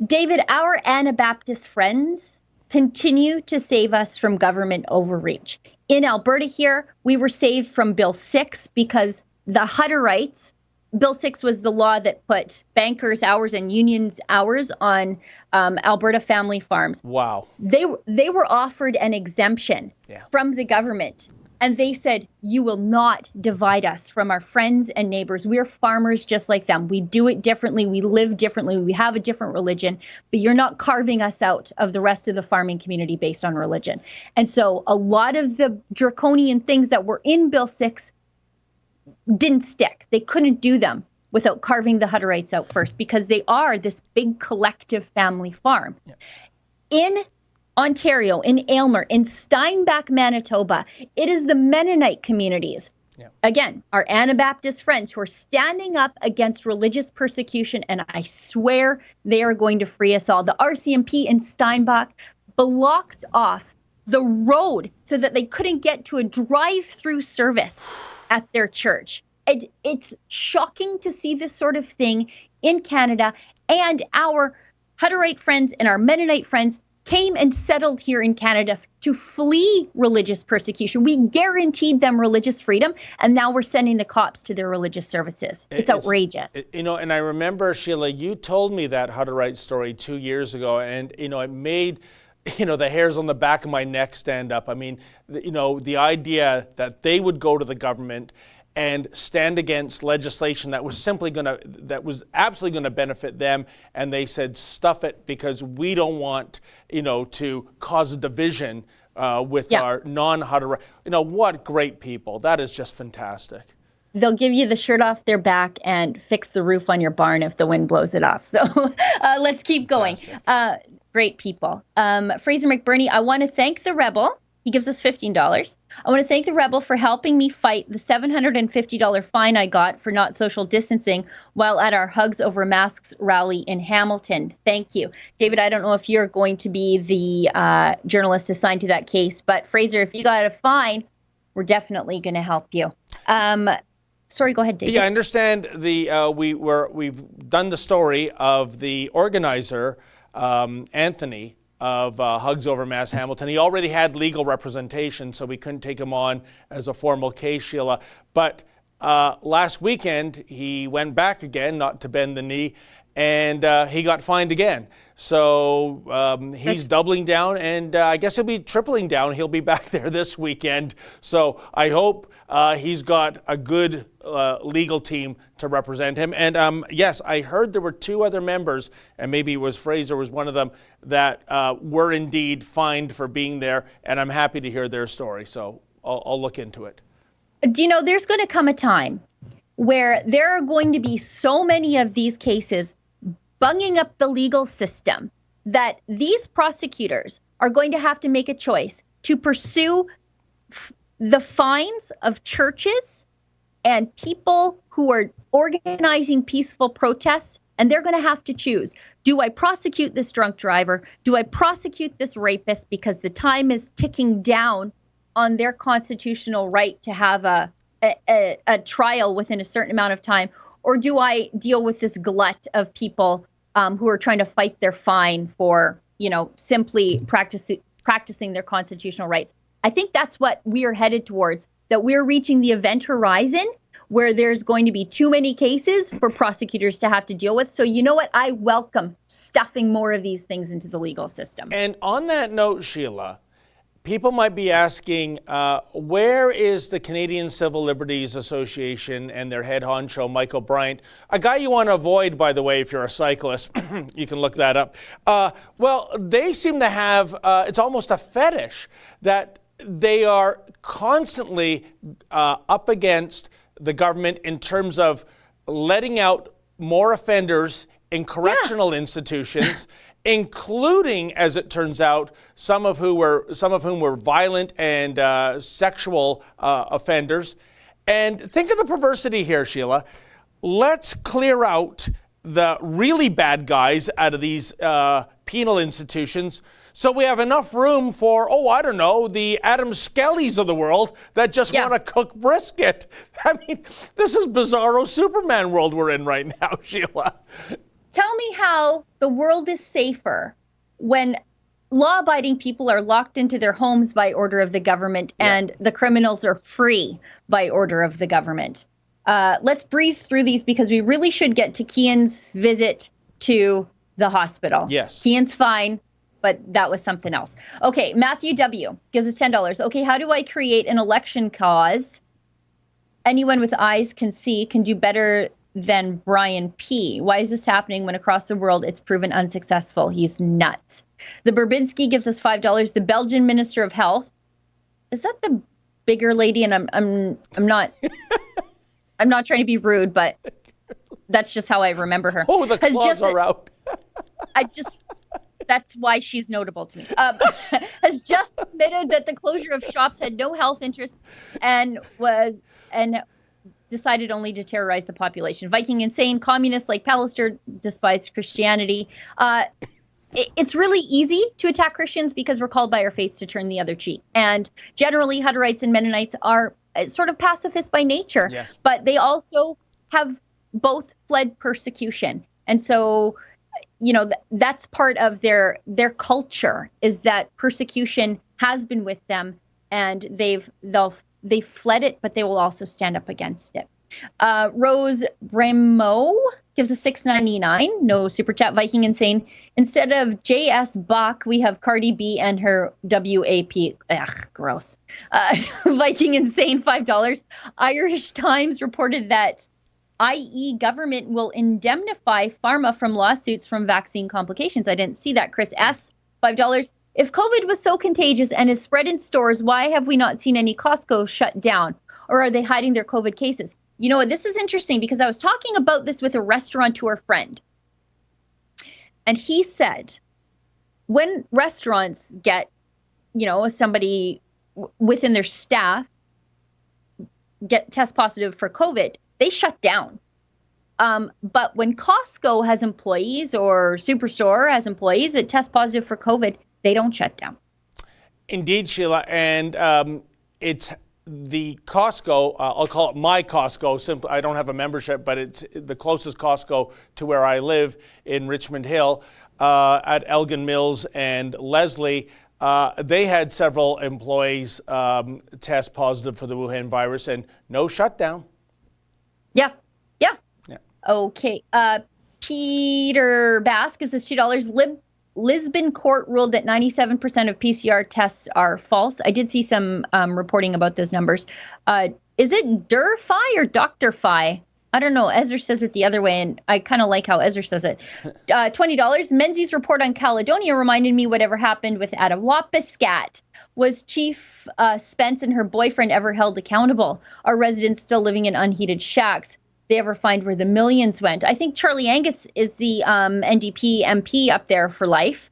David, our Anabaptist friends continue to save us from government overreach. In Alberta here, we were saved from Bill 6 because the Hutterites, Bill 6 was the law that put bankers' hours and unions' hours on Alberta family farms. Wow. They were offered an exemption from the government. And they said, you will not divide us from our friends and neighbors. We're farmers just like them. We do it differently. We live differently. We have a different religion. But you're not carving us out of the rest of the farming community based on religion. And so a lot of the draconian things that were in Bill 6 didn't stick. They couldn't do them without carving the Hutterites out first, because they are this big collective family farm. Yeah. In Ontario, in Aylmer, in Steinbach, Manitoba, it is the Mennonite communities. Yeah. Again, our Anabaptist friends who are standing up against religious persecution, and I swear they are going to free us all. The RCMP in Steinbach blocked off the road so that they couldn't get to a drive-through service at their church. It's shocking to see this sort of thing in Canada, and our Hutterite friends and our Mennonite friends came and settled here in Canada to flee religious persecution. We guaranteed them religious freedom, and now we're sending the cops to their religious services. It's outrageous. And I remember, Sheila, you told me that Hutterite story 2 years ago, and, it made, the hairs on the back of my neck stand up. I mean, the idea that they would go to the government and stand against legislation that was absolutely going to benefit them. And they said, stuff it, because we don't want, to cause a division with our non-Hutter. What great people. That is just fantastic. They'll give you the shirt off their back and fix the roof on your barn if the wind blows it off. So let's keep going. Great people. Fraser McBurney, I want to thank the Rebel. He gives us $15. I want to thank the Rebel for helping me fight the $750 fine I got for not social distancing while at our Hugs Over Masks rally in Hamilton. Thank you. David, I don't know if you're going to be the journalist assigned to that case, but Fraser, if you got a fine, we're definitely going to help you. Sorry, go ahead, David. Yeah, I understand we've done the story of the organizer, Anthony, of Hugs Over Mass Hamilton. He already had legal representation, so we couldn't take him on as a formal case, Sheila. But last weekend, he went back again, not to bend the knee, and he got fined again. So he's doubling down, and I guess he'll be tripling down. He'll be back there this weekend. So I hope he's got a good legal team to represent him. And yes, I heard there were two other members, and maybe it was Fraser was one of them, that were indeed fined for being there. And I'm happy to hear their story. So I'll look into it. There's going to come a time where there are going to be so many of these cases bunging up the legal system that these prosecutors are going to have to make a choice to pursue the fines of churches and people who are organizing peaceful protests. And they're going to have to choose. Do I prosecute this drunk driver? Do I prosecute this rapist because the time is ticking down on their constitutional right to have a trial within a certain amount of time? Or do I deal with this glut of people who are trying to fight their fine for, simply practicing their constitutional rights? I think that's what we are headed towards, that we're reaching the event horizon where there's going to be too many cases for prosecutors to have to deal with. So you know what? I welcome stuffing more of these things into the legal system. And on that note, Sheila, people might be asking, where is the Canadian Civil Liberties Association and their head honcho, Michael Bryant? A guy you want to avoid, by the way, if you're a cyclist. You can look that up. Well, they seem to have, it's almost a fetish that they are constantly up against the government in terms of letting out more offenders in correctional institutions, including, as it turns out, some of whom were violent and sexual offenders. And think of the perversity here, Sheila. Let's clear out the really bad guys out of these penal institutions, so we have enough room for, the Adam Skellys of the world that just want to cook brisket. I mean, this is bizarro Superman world we're in right now, Sheila. Tell me how the world is safer when law-abiding people are locked into their homes by order of the government and the criminals are free by order of the government. Let's breeze through these because we really should get to Keean's visit to the hospital. Yes. Keean's fine, but that was something else. Okay, Matthew W. gives us $10. Okay, how do I create an election cause? Anyone with eyes can see can do better than Brian P. Why is this happening when across the world it's proven unsuccessful? He's nuts. The Burbinski gives us $5. The Belgian Minister of Health. Is that the bigger lady? And I'm not I'm not trying to be rude, but that's just how I remember her. Oh, the claws are out. That's why she's notable to me. Has just admitted that the closure of shops had no health interest and decided only to terrorize the population. Viking insane communists like Pallister despise Christianity. It's really easy to attack Christians because we're called by our faith to turn the other cheek. And generally, Hutterites and Mennonites are sort of pacifist by nature, but they also have both fled persecution. And so, that's part of their culture, is that persecution has been with them, and they've fled it, but they will also stand up against it. Rose Bremo gives us $6.99. No super chat. Viking Insane. Instead of J.S. Bach, we have Cardi B and her W.A.P. Ugh, gross. Viking Insane, $5. Irish Times reported that IE government will indemnify pharma from lawsuits from vaccine complications. I didn't see that. Chris S., $5. If COVID was so contagious and is spread in stores, why have we not seen any Costco shut down? Or are they hiding their COVID cases? You know what? This is interesting because I was talking about this with a restaurateur friend. And he said, when restaurants get, somebody within their staff get test positive for COVID, they shut down. But when Costco has employees or Superstore has employees that test positive for COVID, they don't shut down. Indeed, Sheila. And it's the Costco, I'll call it my Costco. Simply, I don't have a membership, but it's the closest Costco to where I live in Richmond Hill at Elgin Mills and Leslie. They had several employees test positive for the Wuhan virus and no shutdown. Yeah. Okay. Peter Bask is $2. Lisbon court ruled that 97% of PCR tests are false. I did see some reporting about those numbers. Is it Durfi or Dr. Fi? I don't know. Ezra says it the other way, and I kind of like how Ezra says it. $20. Menzies report on Caledonia reminded me whatever happened with Attawapiskat. Was Chief Spence and her boyfriend ever held accountable? Are residents still living in unheated shacks? They ever find where the millions went? I think Charlie Angus is the NDP MP up there for life.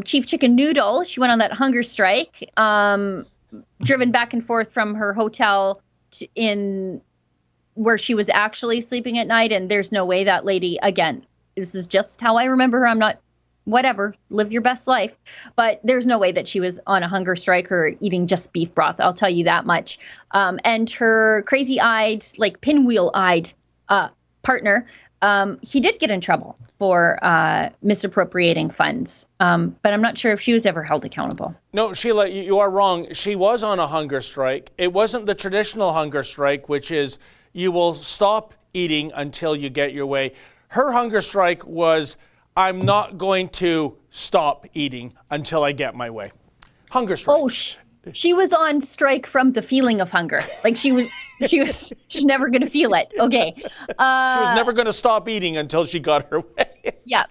Chief Chicken Noodle, she went on that hunger strike, driven back and forth from her hotel in where she was actually sleeping at night. And there's no way that lady, again, this is just how I remember her. I'm not, whatever, live your best life. But there's no way that she was on a hunger strike or eating just beef broth. I'll tell you that much. And her crazy-eyed, like pinwheel-eyed partner, he did get in trouble for misappropriating funds. But I'm not sure if she was ever held accountable. No, Sheila, you are wrong. She was on a hunger strike. It wasn't the traditional hunger strike, which is you will stop eating until you get your way. Her hunger strike was, I'm not going to stop eating until I get my way. Hunger strike. Oh, she was on strike from the feeling of hunger. Like she's never going to feel it. Okay. She was never going to stop eating until she got her way. Yeah.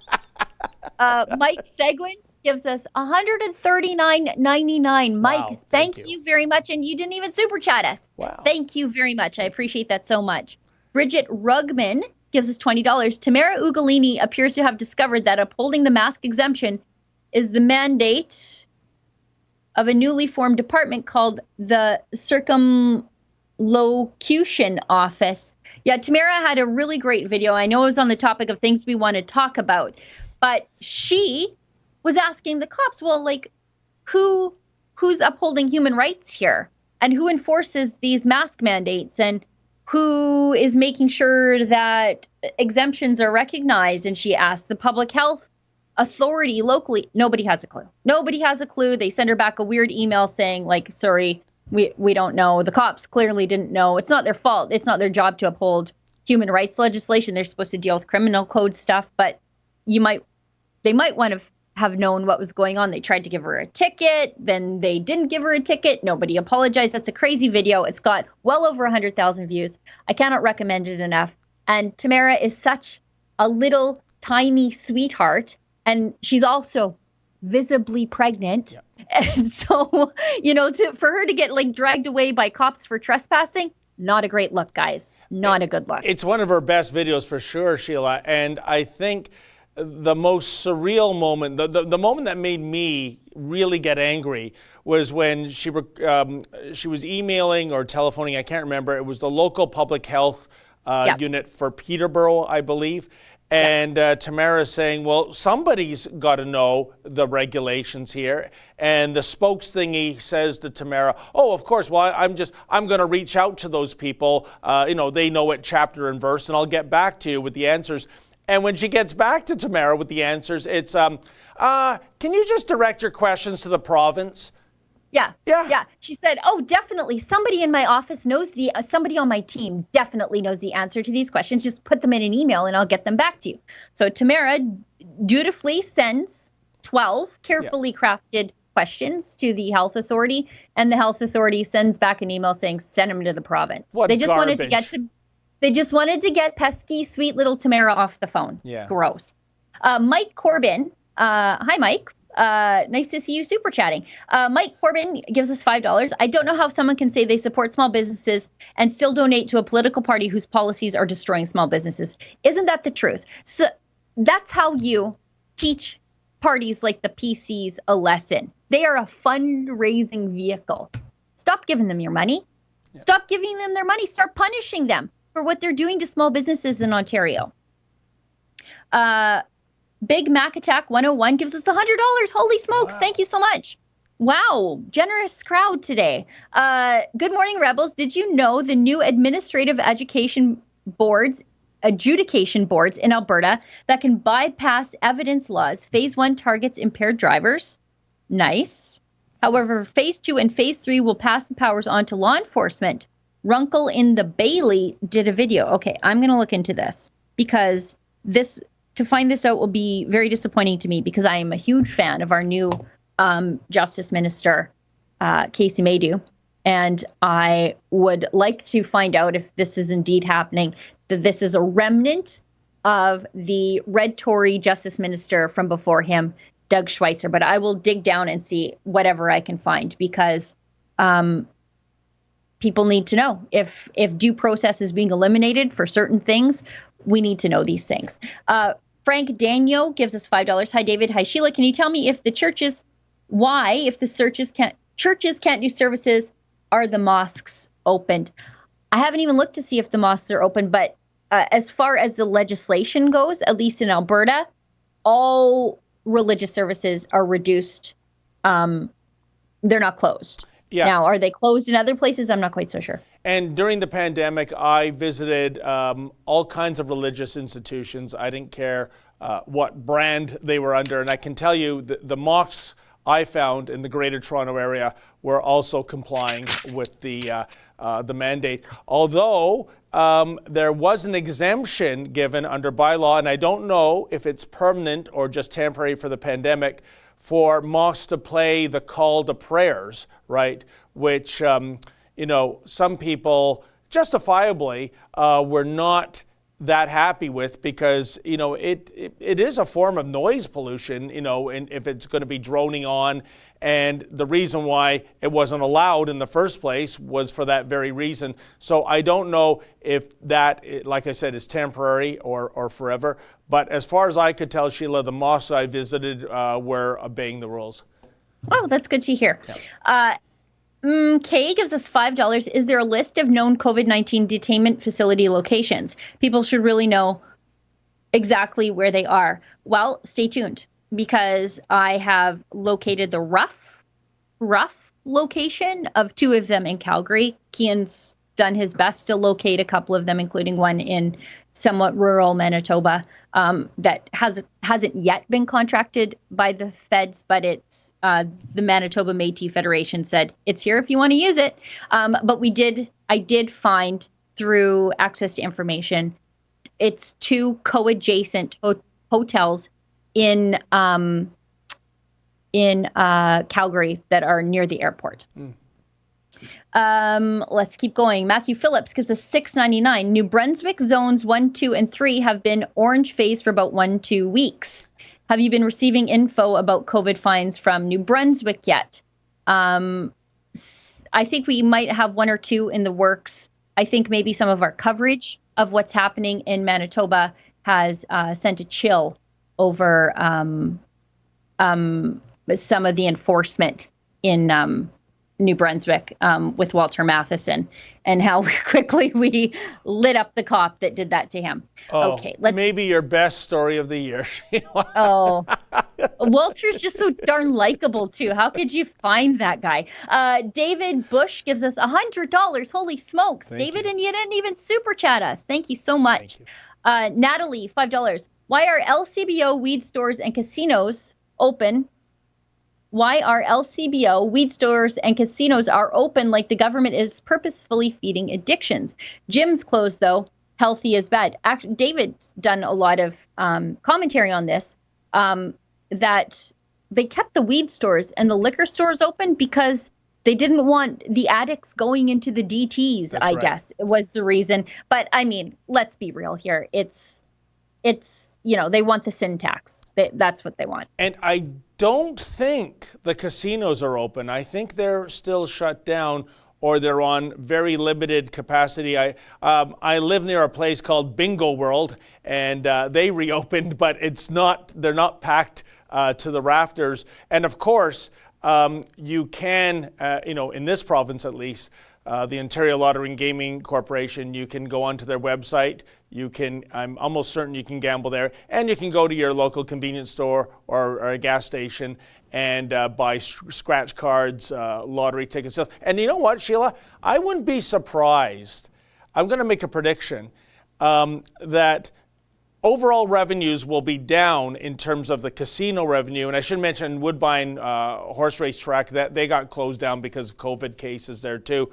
Mike Seguin gives us $139.99. Mike, Wow, thank you very much. And you didn't even super chat us. Wow. Thank you very much. I appreciate that so much. Bridget Rugman gives us $20. Tamara Ugolini appears to have discovered that upholding the mask exemption is the mandate of a newly formed department called the Circumlocution Office. Yeah, Tamara had a really great video. I know it was on the topic of things we want to talk about, but she was asking the cops, well, like, who's upholding human rights here? And who enforces these mask mandates? And who is making sure that exemptions are recognized? And she asked the public health authority locally. Nobody has a clue. Nobody has a clue. They send her back a weird email saying, like, sorry, we don't know. The cops clearly didn't know. It's not their fault. It's not their job to uphold human rights legislation. They're supposed to deal with criminal code stuff, but they might want to have known what was going on. They tried to give her a ticket, then they didn't give her a ticket. Nobody apologized. That's a crazy video. It's got well over 100,000 views. I cannot recommend it enough. And Tamara is such a little tiny sweetheart, and she's also visibly pregnant. Yeah. And so, for her to get like dragged away by cops for trespassing, not a great look, guys. Not a good look. It's one of her best videos for sure, Sheila. And I think the most surreal moment, the moment that made me really get angry was when she was emailing or telephoning, I can't remember. It was the local public health unit for Peterborough, I believe. And Tamara saying, well, somebody's got to know the regulations here. And the spokes thingy says to Tamara, oh, of course, well, I'm going to reach out to those people. They know it chapter and verse, and I'll get back to you with the answers. And when she gets back to Tamara with the answers, it's, can you just direct your questions to the province? Yeah. She said, "Oh, definitely. Somebody in my office knows somebody on my team definitely knows the answer to these questions. Just put them in an email and I'll get them back to you." So Tamara dutifully sends 12 carefully crafted questions to the health authority, and the health authority sends back an email saying, "Send them to the province." What They just garbage. wanted to get pesky, sweet little Tamara off the phone. Yeah. It's gross. Mike Corbin. Hi, Mike. Nice to see you super chatting. Mike Corbin gives us $5. "I don't know how someone can say they support small businesses and still donate to a political party whose policies are destroying small businesses. Isn't that the truth?" So that's how you teach parties like the PCs a lesson. They are a fundraising vehicle. Stop giving them your money. Stop giving them their money. Start punishing them for what they're doing to small businesses in Ontario. Big Mac Attack 101 gives us $100. Holy smokes. Wow. Thank you so much. Wow. Generous crowd today. Good morning, Rebels. Did you know the new administrative adjudication boards in Alberta that can bypass evidence laws? Phase 1 targets impaired drivers. Nice. However, Phase 2 and Phase 3 will pass the powers on to law enforcement. Runkle in the Bailey did a video. Okay, I'm going to look into this because to find this out will be very disappointing to me because I am a huge fan of our new Justice Minister, Casey Maydew. And I would like to find out if this is indeed happening, that this is a remnant of the Red Tory Justice Minister from before him, Doug Schweitzer. But I will dig down and see whatever I can find because people need to know if due process is being eliminated for certain things. We need to know these things. Frank Daniel gives us $5. Hi, David. Hi, Sheila. Can you tell me if the churches can't do services, are the mosques opened? I haven't even looked to see if the mosques are open, but as far as the legislation goes, at least in Alberta, all religious services are reduced. They're not closed. Yeah. Now, are they closed in other places? I'm not quite so sure. And during the pandemic, I visited all kinds of religious institutions. I didn't care what brand they were under. And I can tell you the mosques I found in the Greater Toronto area were also complying with the mandate. Although there was an exemption given under bylaw, and I don't know if it's permanent or just temporary for the pandemic, for mosques to play the call to prayers, right? Which, some people justifiably were not that happy with because, it is a form of noise pollution, and if it's going to be droning on. And the reason why it wasn't allowed in the first place was for that very reason. So I don't know if that, like I said, is temporary or forever. But as far as I could tell, Sheila, the mosques I visited were obeying the rules. Oh, that's good to hear. Yeah. Kay gives us $5. Is there a list of known COVID-19 detainment facility locations? People should really know exactly where they are. Well, stay tuned because I have located the rough location of 2 of them in Calgary. Keean's done his best to locate a couple of them, including one in somewhat rural Manitoba that hasn't yet been contracted by the feds, but it's the Manitoba Métis Federation said it's here if you want to use it. But I did find through access to information, it's 2 co-adjacent hotels in Calgary that are near the airport. Let's keep going. Matthew Phillips gives us $6.99. New Brunswick zones 1, 2, and 3 have been orange phase for about 1-2 weeks. Have you been receiving info about COVID fines from New Brunswick yet? I think we might have 1 or 2 in the works. I think maybe some of our coverage of what's happening in Manitoba has sent a chill over some of the enforcement in New Brunswick with Walter Matheson and how quickly we lit up the cop that did that to him. Oh, okay, maybe your best story of the year. Oh, Walter's just so darn likable too. How could you find that guy? David Bush gives us $100. Holy smokes, David, and you didn't even super chat us. Thank you so much. Natalie, $5. Why are LCBO weed stores and casinos open why our LCBO, weed stores, and casinos are open like the government is purposefully feeding addictions. Gyms closed, though. Healthy is bad. David's done a lot of commentary on this, that they kept the weed stores and the liquor stores open because they didn't want the addicts going into the DTs, I guess, was the reason. But I mean, let's be real here. It's they want the sin tax. That's what they want. And I don't think the casinos are open. I think they're still shut down, or they're on very limited capacity. I live near a place called Bingo World, and they reopened, but they're not packed to the rafters. And of course, you can, in this province at least, the Ontario Lottery and Gaming Corporation, you can go onto their website. I'm almost certain you can gamble there, and you can go to your local convenience store or a gas station and buy scratch cards, lottery tickets. And you know what, Sheila? I wouldn't be surprised. I'm going to make a prediction that overall revenues will be down in terms of the casino revenue. And I should mention Woodbine horse race track, that they got closed down because of COVID cases there too.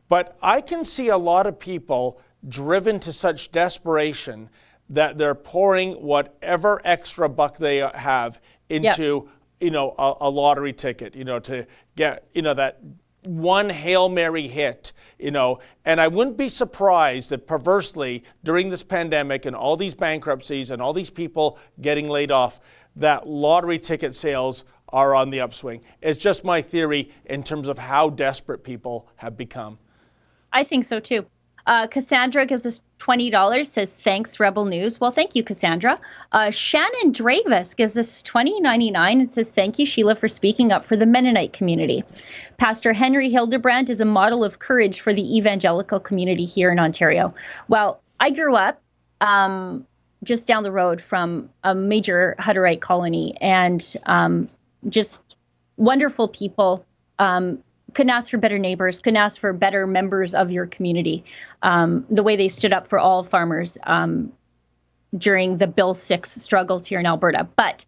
But I can see a lot of people driven to such desperation that they're pouring whatever extra buck they have into, a lottery ticket, to get, that one Hail Mary hit, and I wouldn't be surprised that perversely during this pandemic and all these bankruptcies and all these people getting laid off, that lottery ticket sales are on the upswing. It's just my theory in terms of how desperate people have become. I think so too. Cassandra gives us $20, says, thanks, Rebel News. Well, thank you, Cassandra. Shannon Dravis gives us $20.99 and says, thank you, Sheila, for speaking up for the Mennonite community. Pastor Henry Hildebrandt is a model of courage for the evangelical community here in Ontario. Well, I grew up just down the road from a major Hutterite colony, and just wonderful people. Couldn't ask for better neighbors, couldn't ask for better members of your community. The way they stood up for all farmers during the Bill 6 struggles here in Alberta. But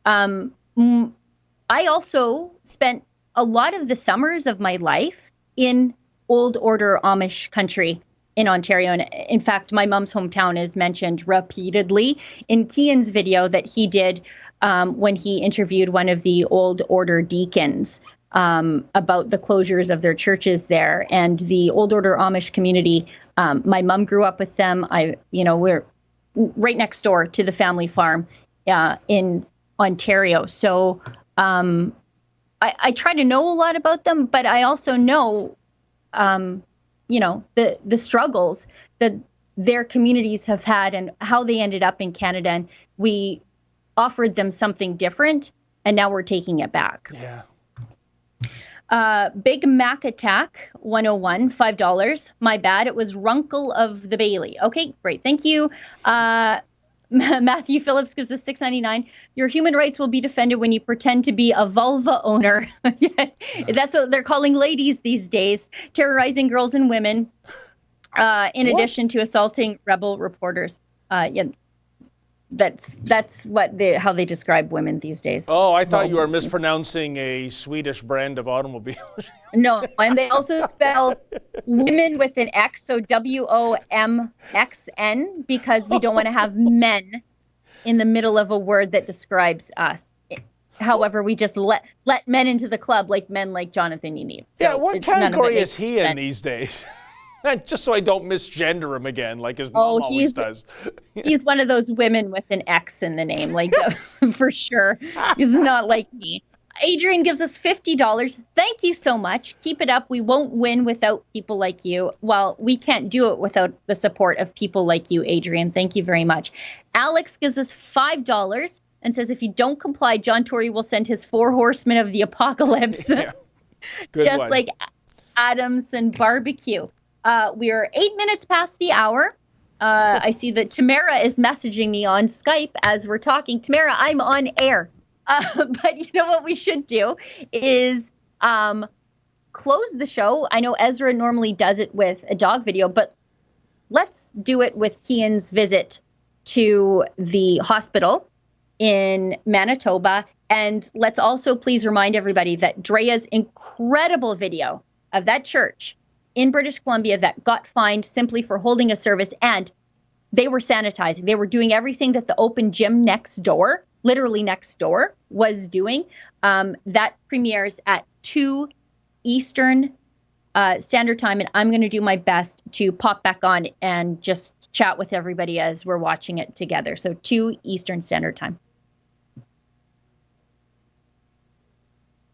I also spent a lot of the summers of my life in old order Amish country in Ontario. And in fact, my mom's hometown is mentioned repeatedly in Keean's video that he did when he interviewed one of the old order deacons about the closures of their churches there. And the old order Amish community, my mom grew up with them. We're right next door to the family farm in Ontario. So I try to know a lot about them, but I also know, the struggles that their communities have had and how they ended up in Canada. And we offered them something different, and now we're taking it back. Yeah. Big Mac Attack 101, $5. My bad. It was Runkle of the Bailey. Okay, great. Thank you. Matthew Phillips gives us $6.99. Your human rights will be defended when you pretend to be a vulva owner. That's what they're calling ladies these days, terrorizing girls and women, in addition to assaulting rebel reporters. That's how they describe women these days. Oh, I thought you were mispronouncing a Swedish brand of automobile. No, and they also spell women with an X, so WOMXN, because we don't want to have men in the middle of a word that describes us. However, we just let men into the club, like men like Jonathan you need. So yeah, what category is he in these days? Just so I don't misgender him again, like his mom always does. He's one of those women with an X in the name, like for sure. He's not like me. Adrian gives us $50. Thank you so much. Keep it up. We won't win without people like you. Well, we can't do it without the support of people like you, Adrian. Thank you very much. Alex gives us $5 and says, if you don't comply, John Tory will send his 4 horsemen of the apocalypse. Yeah. Just one. like Adams and barbecue. We are 8 minutes past the hour. I see that Tamara is messaging me on Skype as we're talking. Tamara, I'm on air. But you know what we should do is close the show. I know Ezra normally does it with a dog video, but let's do it with Keean's visit to the hospital in Manitoba. And let's also please remind everybody that Drea's incredible video of that church in British Columbia that got fined simply for holding a service, and they were sanitizing. They were doing everything that the open gym next door, literally next door, was doing. That premieres at 2 Eastern Standard Time, and I'm going to do my best to pop back on and just chat with everybody as we're watching it together. So 2 Eastern Standard Time.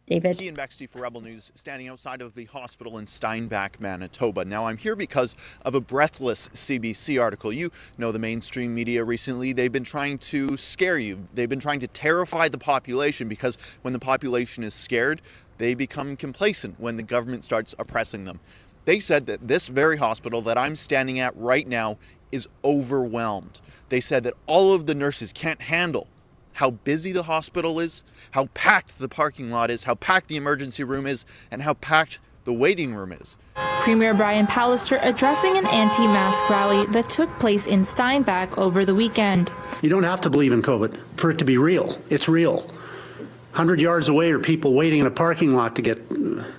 David. Keean for Rebel News, standing outside of the hospital in Steinbach, Manitoba. Now, I'm here because of a breathless CBC article. You know the mainstream media recently, they've been trying to scare you. They've been trying to terrify the population, because when the population is scared, they become complacent when the government starts oppressing them. They said that this very hospital that I'm standing at right now is overwhelmed. They said that all of the nurses can't handle how busy the hospital is, how packed the parking lot is, how packed the emergency room is, and how packed the waiting room is. Premier Brian Pallister addressing an anti-mask rally that took place in Steinbach over the weekend. You don't have to believe in COVID for it to be real. It's real. 100 yards away are people waiting in a parking lot to get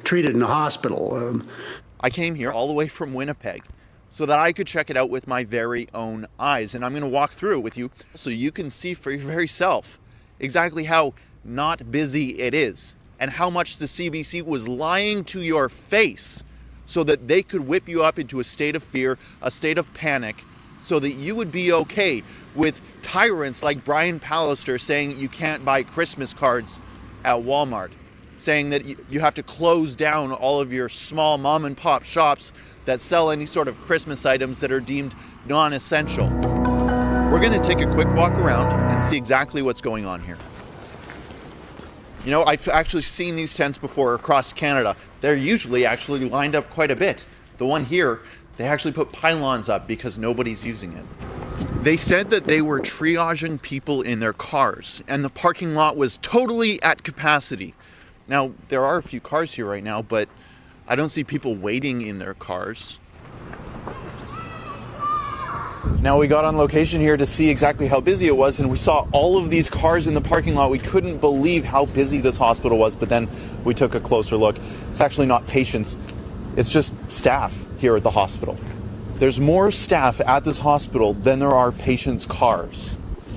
treated in a hospital. I came here all the way from Winnipeg so that I could check it out with my very own eyes. And I'm going to walk through it with you so you can see for your very self exactly how not busy it is and how much the CBC was lying to your face so that they could whip you up into a state of fear, a state of panic, so that you would be okay with tyrants like Brian Pallister saying you can't buy Christmas cards at Walmart, saying that you have to close down all of your small mom and pop shops that sell any sort of Christmas items that are deemed non-essential. We're going to take a quick walk around and see exactly what's going on here. You know, I've actually seen these tents before across Canada. They're usually actually lined up quite a bit. The one here, they actually put pylons up because nobody's using it. They said that they were triaging people in their cars, and the parking lot was totally at capacity. Now, there are a few cars here right now, but I don't see people waiting in their cars. Now, we got on location here to see exactly how busy it was, and we saw all of these cars in the parking lot. We couldn't believe how busy this hospital was, but then we took a closer look. It's actually not patients, it's just staff here at the hospital. There's more staff at this hospital than there are patients' cars.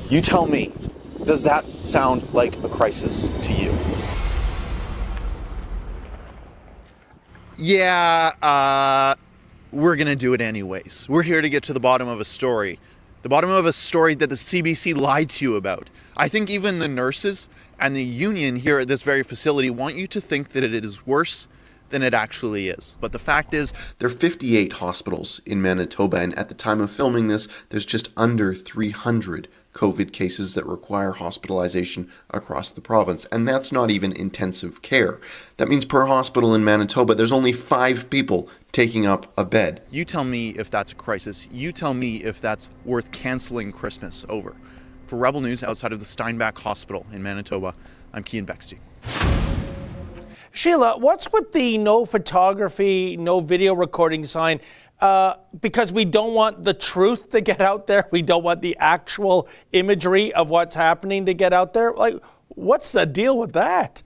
You tell me, does that sound like a crisis to you? Yeah, we're going to do it anyways. We're here to get to the bottom of a story. The bottom of a story that the CBC lied to you about. I think even the nurses and the union here at this very facility want you to think that it is worse than it actually is. But the fact is, there are 58 hospitals in Manitoba, and at the time of filming this, there's just under 300 COVID cases that require hospitalization across the province. And that's not even intensive care. That means per hospital in Manitoba, there's only 5 people taking up a bed. You tell me if that's a crisis. You tell me if that's worth canceling Christmas over. For Rebel News, outside of the Steinbach Hospital in Manitoba, I'm Keean Bexty. Sheila, what's with the no photography, no video recording sign? Because we don't want the truth to get out there. We don't want the actual imagery of what's happening to get out there. Like, what's the deal with that?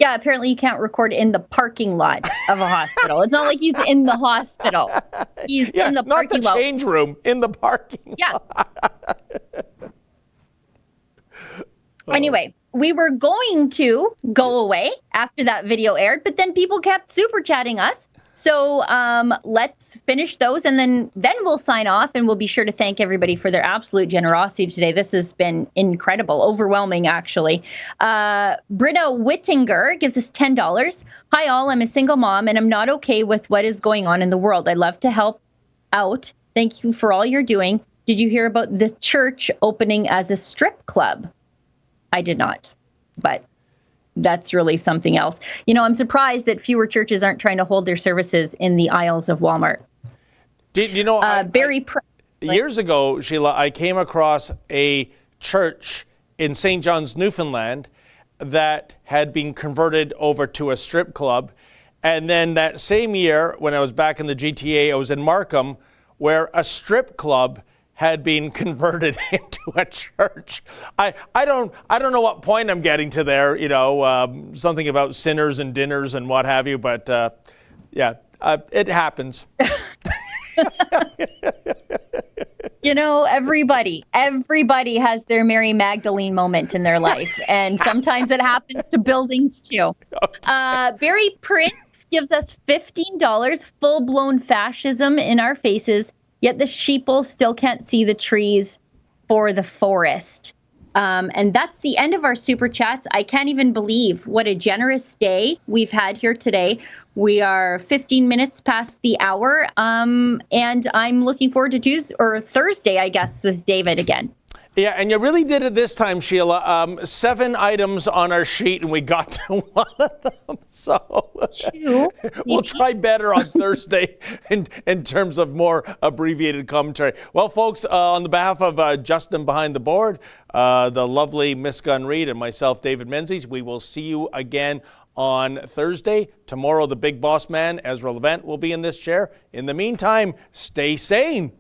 Yeah, apparently you can't record in the parking lot of a hospital. It's not like he's in the hospital. He's in the parking lot. Not the change room, in the parking lot. Anyway, we were going to go away after that video aired, but then people kept super chatting us. So let's finish those, and then we'll sign off, and we'll be sure to thank everybody for their absolute generosity today. This has been incredible, overwhelming, actually. Britta Whittinger gives us $10. Hi, all. I'm a single mom, and I'm not okay with what is going on in the world. I'd love to help out. Thank you for all you're doing. Did you hear about the church opening as a strip club? I did not, but that's really something else. You know, I'm surprised that fewer churches aren't trying to hold their services in the aisles of Walmart. Years ago, Sheila, I came across a church in St. John's, Newfoundland, that had been converted over to a strip club. And then that same year, when I was back in the GTA, I was in Markham, where a strip club had been converted into a church. I don't know what point I'm getting to there, something about sinners and dinners and what have you, but it happens. Everybody has their Mary Magdalene moment in their life, and sometimes it happens to buildings too. Barry Prince gives us $15, full-blown fascism in our faces, yet the sheeple still can't see the trees for the forest. And that's the end of our super chats. I can't even believe what a generous day we've had here today. We are 15 minutes past the hour, and I'm looking forward to Thursday, I guess, with David again. Yeah, and you really did it this time, Sheila. 7 items on our sheet, and we got to one of them. So 2. We'll try better on Thursday in terms of more abbreviated commentary. Well, folks, on the behalf of Justin behind the board, the lovely Miss Gunn Reid, and myself, David Menzies, we will see you again on Thursday. Tomorrow, the big boss man, Ezra Levent, will be in this chair. In the meantime, stay sane.